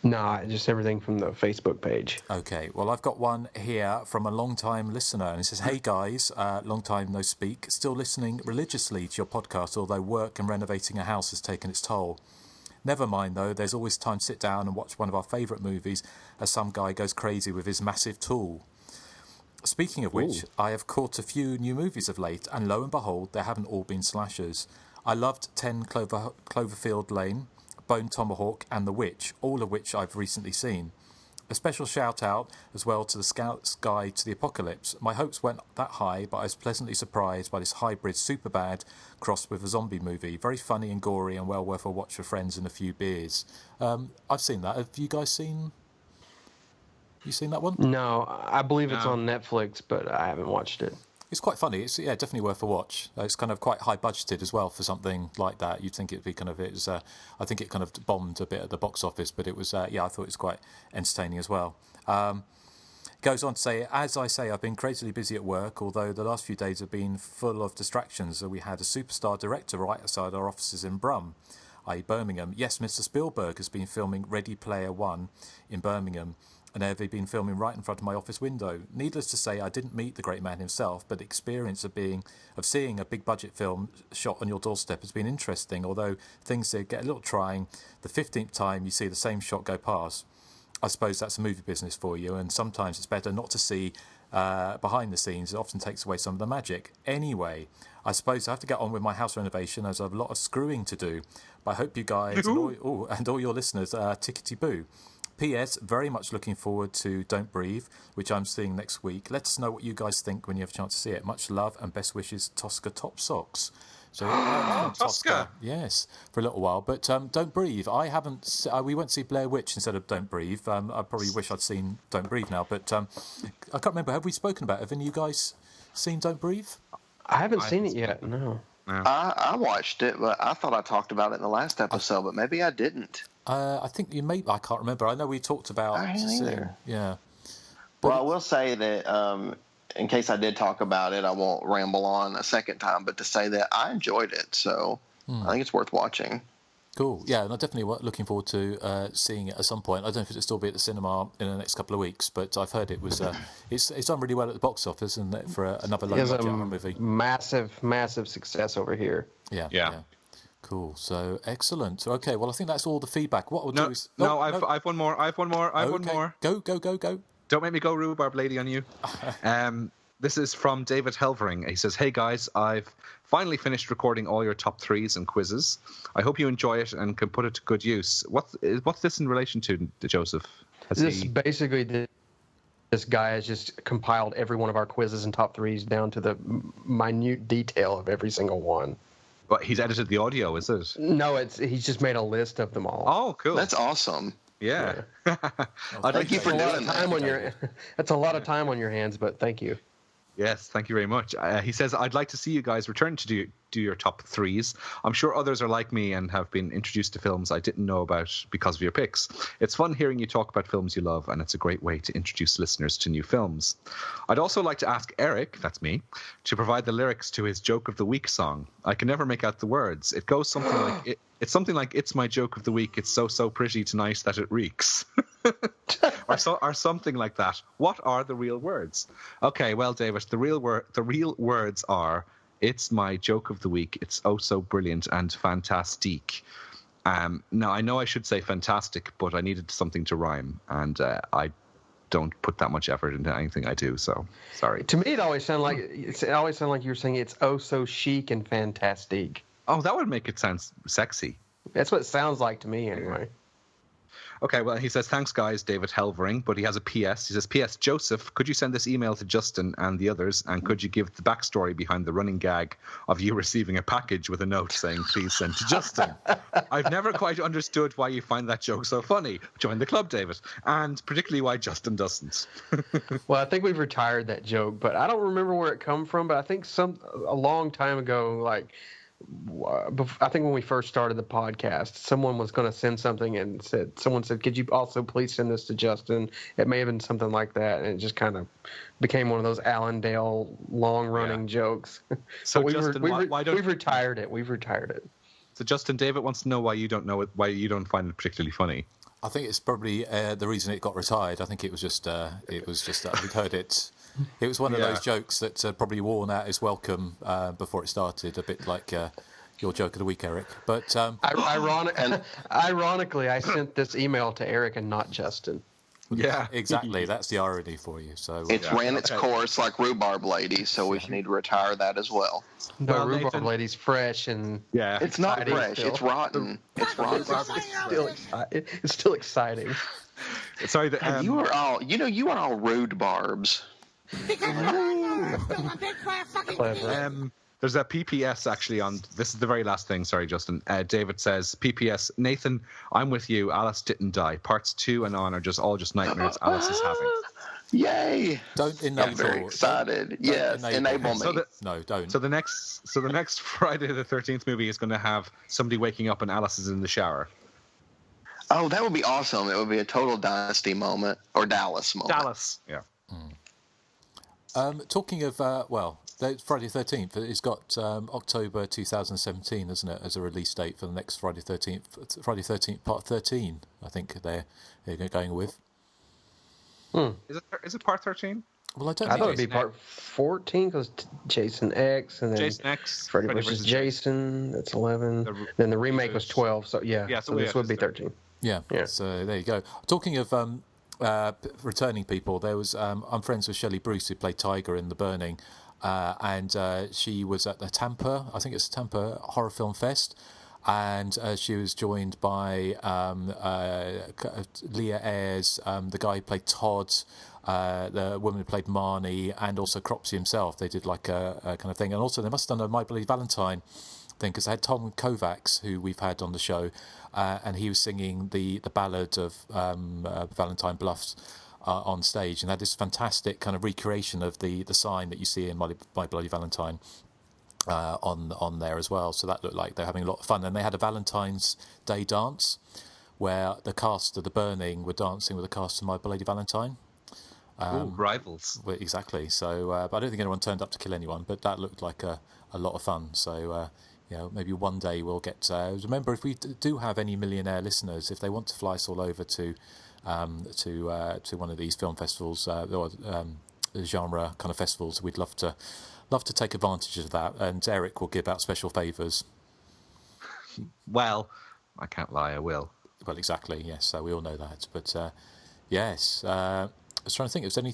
Speaker 12: No, just everything from the Facebook page.
Speaker 10: Okay. Well, I've got one here from a long-time listener, and it says, "Hey guys, long time no speak. Still listening religiously to your podcast, although work and renovating a house has taken its toll. Never mind, though, there's always time to sit down and watch one of our favourite movies as some guy goes crazy with his massive tool. Speaking of which, I have caught a few new movies of late, and lo and behold, they haven't all been slashers. I loved 10 Cloverfield Lane, Bone Tomahawk, and The Witch, all of which I've recently seen. A special shout-out as well to The Scout's Guide to the Apocalypse. My hopes weren't that high, but I was pleasantly surprised by this hybrid Superbad crossed with a zombie movie. Very funny and gory and well worth a watch for friends and a few beers." I've seen that. Have you guys seen... You seen that one?
Speaker 12: No, I believe it's on Netflix, but I haven't watched it.
Speaker 10: It's quite funny. It's definitely worth a watch. It's kind of quite high budgeted as well for something like that. You'd think it'd be kind of I think it kind of bombed a bit at the box office, but it was I thought it was quite entertaining as well. Goes on to say, "As I say, I've been crazily busy at work, although the last few days have been full of distractions. We had a superstar director right outside our offices in Brum, i.e. Birmingham. Yes, Mr. Spielberg has been filming Ready Player One in Birmingham, and they've been filming right in front of my office window. Needless to say, I didn't meet the great man himself, but the experience of seeing a big budget film shot on your doorstep has been interesting, although things did get a little trying the 15th time you see the same shot go past. I suppose that's a movie business for you, and sometimes it's better not to see behind the scenes. It often takes away some of the magic. Anyway, I suppose I have to get on with my house renovation as I have a lot of screwing to do, but I hope you guys and all your listeners are tickety-boo. P.S. Very much looking forward to Don't Breathe, which I'm seeing next week. Let us know what you guys think when you have a chance to see it. Much love and best wishes, Tosca Top Socks." So Tosca, yes, for a little while. But Don't Breathe, I haven't. We went to see Blair Witch instead of Don't Breathe. I probably wish I'd seen Don't Breathe now, but I can't remember. Have we spoken about it? Have any of you guys seen Don't Breathe?
Speaker 12: I haven't seen it yet. No.
Speaker 13: I watched it, but I thought I talked about it in the last episode, but maybe I didn't.
Speaker 10: I think you may. I can't remember. I know we talked about. Yeah.
Speaker 13: Well, I will say that in case I did talk about it, I won't ramble on a second time. But to say that I enjoyed it, so I think it's worth watching.
Speaker 10: Cool. Yeah, and I'm definitely looking forward to seeing it at some point. I don't know if it'll still be at the cinema in the next couple of weeks, but I've heard it was. It's done really well at the box office, and for another low-budget movie.
Speaker 12: Massive success over here.
Speaker 10: Yeah. Cool. So excellent. Okay. Well, I think that's all the feedback. What we'll do is
Speaker 11: I've one more. I've one more.
Speaker 10: Go.
Speaker 11: Don't make me go rhubarb lady on you. This is from David Helvering. He says, "Hey guys, I've finally finished recording all your top threes and quizzes. I hope you enjoy it and can put it to good use." What's this in relation to, Joseph?
Speaker 12: Basically, this guy has just compiled every one of our quizzes and top threes down to the minute detail of every single one.
Speaker 11: But he's edited the audio, is it?
Speaker 12: No, he's just made a list of them all.
Speaker 11: Oh, cool.
Speaker 13: That's awesome.
Speaker 11: Yeah.
Speaker 13: Thank you for doing that.
Speaker 12: That's a lot of time on your hands, but thank you.
Speaker 11: Yes, thank you very much. He says, "I'd like to see you guys return to do your top threes. I'm sure others are like me and have been introduced to films I didn't know about because of your picks. It's fun hearing you talk about films you love, and it's a great way to introduce listeners to new films. I'd also like to ask Erik, that's me, to provide the lyrics to his Joke of the Week song. I can never make out the words. It goes something like, it's something like, "It's my joke of the week. It's so, so pretty tonight that it reeks." or something like that. What are the real words? Okay, well, David, the real words are, "It's my joke of the week. It's oh so brilliant and fantastique." Now, I know I should say fantastic, but I needed something to rhyme, and I don't put that much effort into anything I do, so sorry.
Speaker 12: To me, it always sounded like you were saying it's oh so chic and fantastique.
Speaker 11: Oh, that would make it sound sexy.
Speaker 12: That's what it sounds like to me, anyway.
Speaker 11: Okay, well, he says, "Thanks, guys, David Helvering," but he has a PS. He says, "PS, Joseph, could you send this email to Justin and the others, and could you give the backstory behind the running gag of you receiving a package with a note saying, 'Please send to Justin'? I've never quite understood why you find that joke so funny. Join the club, David. And particularly why Justin doesn't."
Speaker 12: Well, I think we've retired that joke, but I don't remember where it come from, but I think a long time ago, like, I think when we first started the podcast, someone was going to send something and someone said, "Could you also please send this to Justin?" It may have been something like that, and it just kind of became one of those Allendale long-running jokes.
Speaker 11: So
Speaker 12: Justin,
Speaker 11: why don't
Speaker 12: we've retired it. We've retired it.
Speaker 11: So Justin, David wants to know why you don't know it, why you don't find it particularly funny.
Speaker 10: I think it's probably the reason it got retired. I think it was just we'd heard it. It was one of those jokes that probably worn out his welcome before it started, a bit like your joke of the week, Erik. But
Speaker 12: ironically, I sent this email to Erik and not Justin.
Speaker 11: Yeah,
Speaker 10: exactly. That's the irony for you. So
Speaker 13: it's ran its course like Rhubarb Lady, so we need to retire that as well.
Speaker 12: No, Rhubarb Lady's fresh and
Speaker 13: it's not fresh. Still. It's rotten. It's rotten.
Speaker 12: It's still exciting.
Speaker 11: Sorry,
Speaker 13: you are all rude barbs.
Speaker 11: There's a PPS actually on. This is the very last thing. Sorry, Justin. David says, "PPS, Nathan, I'm with you. Alice didn't die. Parts 2 and on are just nightmares Alice is having."
Speaker 13: Yay!
Speaker 10: Don't enable.
Speaker 13: I'm very excited. Yes, enable me.
Speaker 10: No, don't.
Speaker 11: So the next Friday the 13th movie is going to have somebody waking up and Alice is in the shower.
Speaker 13: Oh, that would be awesome. It would be a total Dynasty moment or Dallas moment.
Speaker 11: Dallas, yeah.
Speaker 10: Talking of, Friday the 13th, it's got October 2017, isn't it, as a release date for the next Friday 13th, part 13, I think they're going with.
Speaker 11: Is it part 13?
Speaker 10: Well, I
Speaker 12: thought it'd be part 14 because Jason X and then
Speaker 11: Jason X,
Speaker 12: Freddy vs. Jason, that's 11. Then the remake was 12, so so this would be 13.
Speaker 10: Yeah, so there you go. Talking of returning people, there was I'm friends with Shelley Bruce, who played Tiger in The Burning, and she was at the Tampa Horror Film Fest, and she was joined by Leah Ayres, the guy who played Todd, the woman who played Marnie, and also Cropsey himself. They did like a kind of thing, and also they must have done a My Bloody Valentine thing, because they had Tom Kovacs, who we've had on the show, and he was singing the ballad of Valentine Bluffs on stage, and had this fantastic kind of recreation of the sign that you see in My Bloody Valentine on there as well. So that looked like they're having a lot of fun. And they had a Valentine's Day dance where the cast of The Burning were dancing with the cast of My Bloody Valentine.
Speaker 11: Rivals.
Speaker 10: Well, exactly. So, but I don't think anyone turned up to kill anyone, but that looked like a lot of fun. So, maybe one day we'll get. Remember, if we do have any millionaire listeners, if they want to fly us all over to one of these film festivals or genre kind of festivals, we'd love to take advantage of that. And Erik will give out special favours.
Speaker 11: Well, I can't lie, I will.
Speaker 10: Well, exactly. Yes, so we all know that. But yes. I was trying to think if there's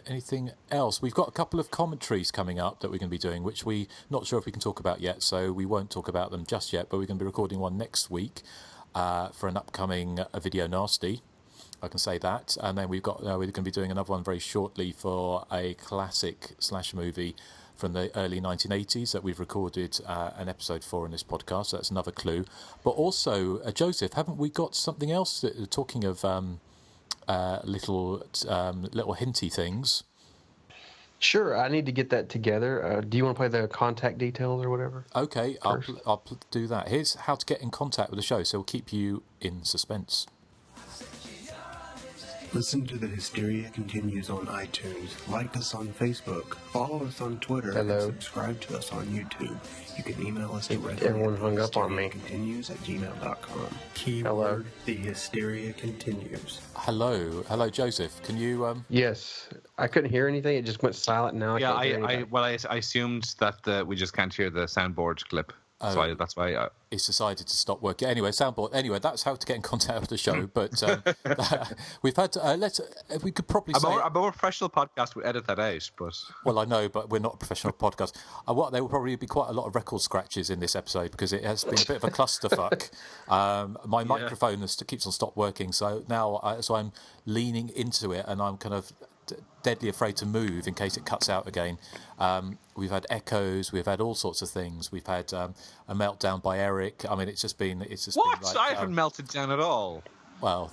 Speaker 10: anything else. We've got a couple of commentaries coming up that we're going to be doing, which we're not sure if we can talk about yet, so we won't talk about them just yet, but we're going to be recording one next week for an upcoming Video Nasty. I can say that. And then we're going to be doing another one very shortly for a classic slasher movie from the early 1980s that we've recorded an episode for in this podcast, so that's another clue. But also, Joseph, haven't we got something else talking of... little hinty things.
Speaker 12: Sure, I need to get that together. Do you want to play the contact details or whatever?
Speaker 10: Okay, I'll do that. Here's how to get in contact with the show, so we'll keep you in suspense.
Speaker 15: Listen to the Hysteria Continues on iTunes, like us on Facebook, follow us on Twitter, and subscribe to us on YouTube. You can email us directly.
Speaker 12: Everyone hung up on me.
Speaker 15: Continues@gmail.com. Keyword: The Hysteria Continues.
Speaker 10: Hello, Joseph. Can you?
Speaker 12: Yes, I couldn't hear anything. It just went silent. Now
Speaker 11: I assumed that we just can't hear the soundboard clip. So that's why
Speaker 10: it's decided to stop working. Anyway, soundboard. Anyway, that's how to get in contact with the show. But we've had we could probably say
Speaker 11: a more professional podcast would edit that out. But
Speaker 10: well, I know, but we're not a professional podcast. There will probably be quite a lot of record scratches in this episode because it has been a bit of a clusterfuck. My microphone keeps on stop working, so now I'm leaning into it, and I'm kind of deadly afraid to move in case it cuts out again. We've had echoes, we've had all sorts of things. We've had a meltdown by Erik. I mean, it's just been like,
Speaker 11: I haven't melted down at all.
Speaker 10: Well,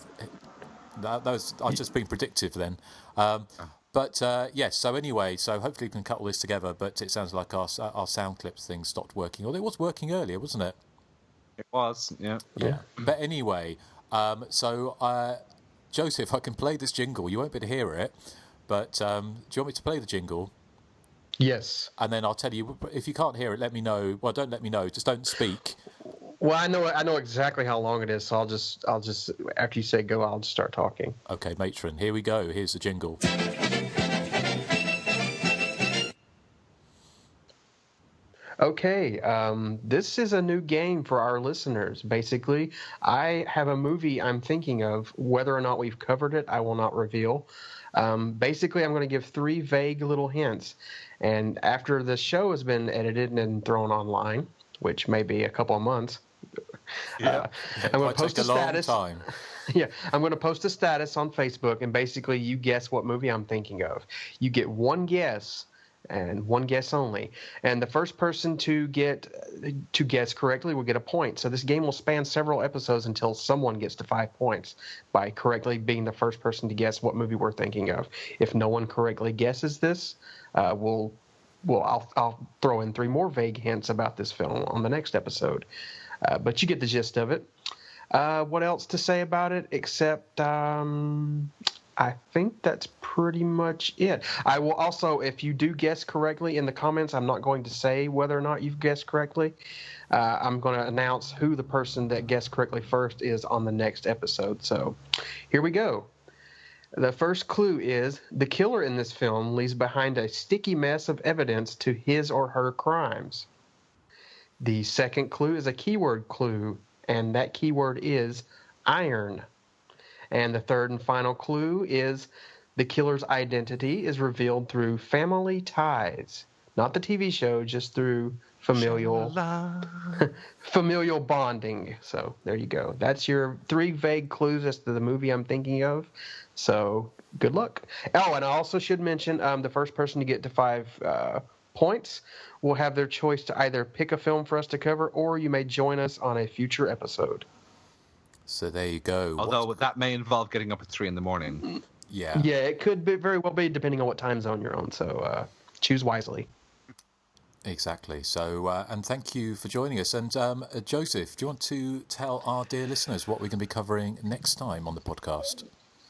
Speaker 10: I've just been predictive then. But yes. So anyway, hopefully we can cut all this together. But it sounds like our sound clips thing stopped working. Although it was working earlier, wasn't it?
Speaker 11: It was. Yeah.
Speaker 10: But anyway, Joseph, I can play this jingle. You won't be able to hear it. But do you want me to play the jingle?
Speaker 12: Yes.
Speaker 10: And then I'll tell you, if you can't hear it, let me know. Well, don't let me know. Just don't speak.
Speaker 12: Well, I know exactly how long it is, so I'll just after you say go, I'll just start talking.
Speaker 10: Okay, matron. Here we go. Here's the jingle.
Speaker 12: Okay, this is a new game for our listeners. Basically, I have a movie I'm thinking of. Whether or not we've covered it, I will not reveal. Basically, I'm going to give 3 vague little hints. And after the show has been edited and thrown online, which may be a couple of months, I'm going to post a status.
Speaker 10: Time.
Speaker 12: Yeah, I'm going to post a status on Facebook, and basically you guess what movie I'm thinking of. You get one guess, and one guess only. And the first person to guess correctly will get a point. So this game will span several episodes until someone gets to 5 points by correctly being the first person to guess what movie we're thinking of. If no one correctly guesses this, I'll throw in 3 more vague hints about this film on the next episode. But you get the gist of it. What else to say about it except I think that's pretty much it. I will also, if you do guess correctly in the comments, I'm not going to say whether or not you've guessed correctly. I'm going to announce who the person that guessed correctly first is on the next episode. So here we go. The first clue is the killer in this film leaves behind a sticky mess of evidence to his or her crimes. The second clue is a keyword clue, and that keyword is iron. And the third and final clue is the killer's identity is revealed through family ties. Not the TV show, just through familial bonding. So there you go. That's your 3 vague clues as to the movie I'm thinking of. So good luck. Oh, and I also should mention the first person to get to 5 points will have their choice to either pick a film for us to cover, or you may join us on a future episode.
Speaker 10: So there you go.
Speaker 11: Although that may involve getting up at 3 a.m.
Speaker 10: Yeah.
Speaker 12: Yeah, it could very well be, depending on what time zone you're on. So choose wisely.
Speaker 10: Exactly. So, and thank you for joining us. And Joseph, do you want to tell our dear listeners what we're going to be covering next time on the podcast?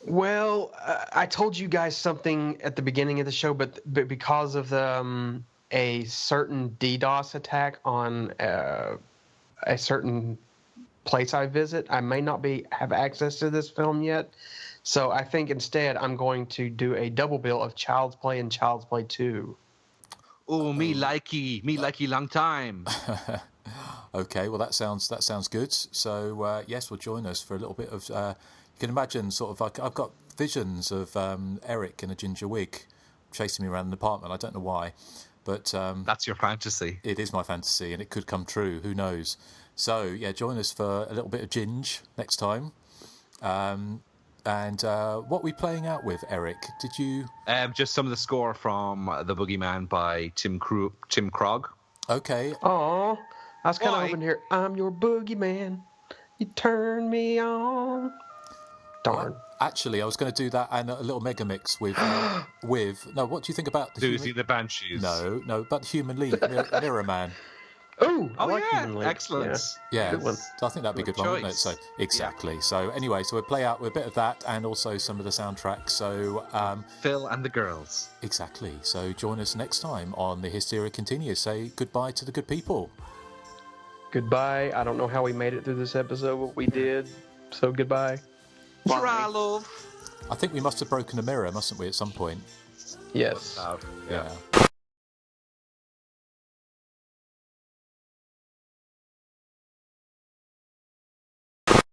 Speaker 12: Well, I told you guys something at the beginning of the show, but because of a certain DDoS attack on a certain place I visit, I may not have access to this film yet. So I think instead I'm going to do a double bill of Child's Play and Child's Play 2.
Speaker 11: Oh, me likey long time.
Speaker 10: Okay, well that sounds good. So yes, we'll join us for a little bit of. You can imagine, sort of like I've got visions of Erik in a ginger wig chasing me around an apartment. I don't know why, but
Speaker 11: that's your fantasy.
Speaker 10: It is my fantasy, and it could come true. Who knows? So yeah, join us for a little bit of ginge next time. And what are we playing out with, Erik? Did you
Speaker 11: just some of the score from The Boogeyman by Tim Krog?
Speaker 10: Okay.
Speaker 12: Oh, I was kind of hoping to hear I'm your boogeyman. You turn me on. Darn.
Speaker 10: Actually, I was going to do that and a little mega mix with No, what do you think about
Speaker 11: the Banshees?
Speaker 10: No, but the Human League, Mirror Man.
Speaker 12: Oh, I
Speaker 11: Oh
Speaker 12: like
Speaker 11: yeah,
Speaker 12: Human League.
Speaker 11: excellent.
Speaker 10: Yeah,
Speaker 12: Good one.
Speaker 10: I think that'd be a good one, wouldn't it? So exactly. So anyway, so we'll play out with a bit of that and also some of the soundtrack. So
Speaker 11: Phil and the girls.
Speaker 10: Exactly. So join us next time on the Hysteria Continues. Say goodbye to the good people.
Speaker 12: Goodbye. I don't know how we made it through this episode, but we did. So goodbye.
Speaker 11: Try, love.
Speaker 10: I think we must have broken a mirror, mustn't we, at some point?
Speaker 12: Yes.
Speaker 10: Yeah.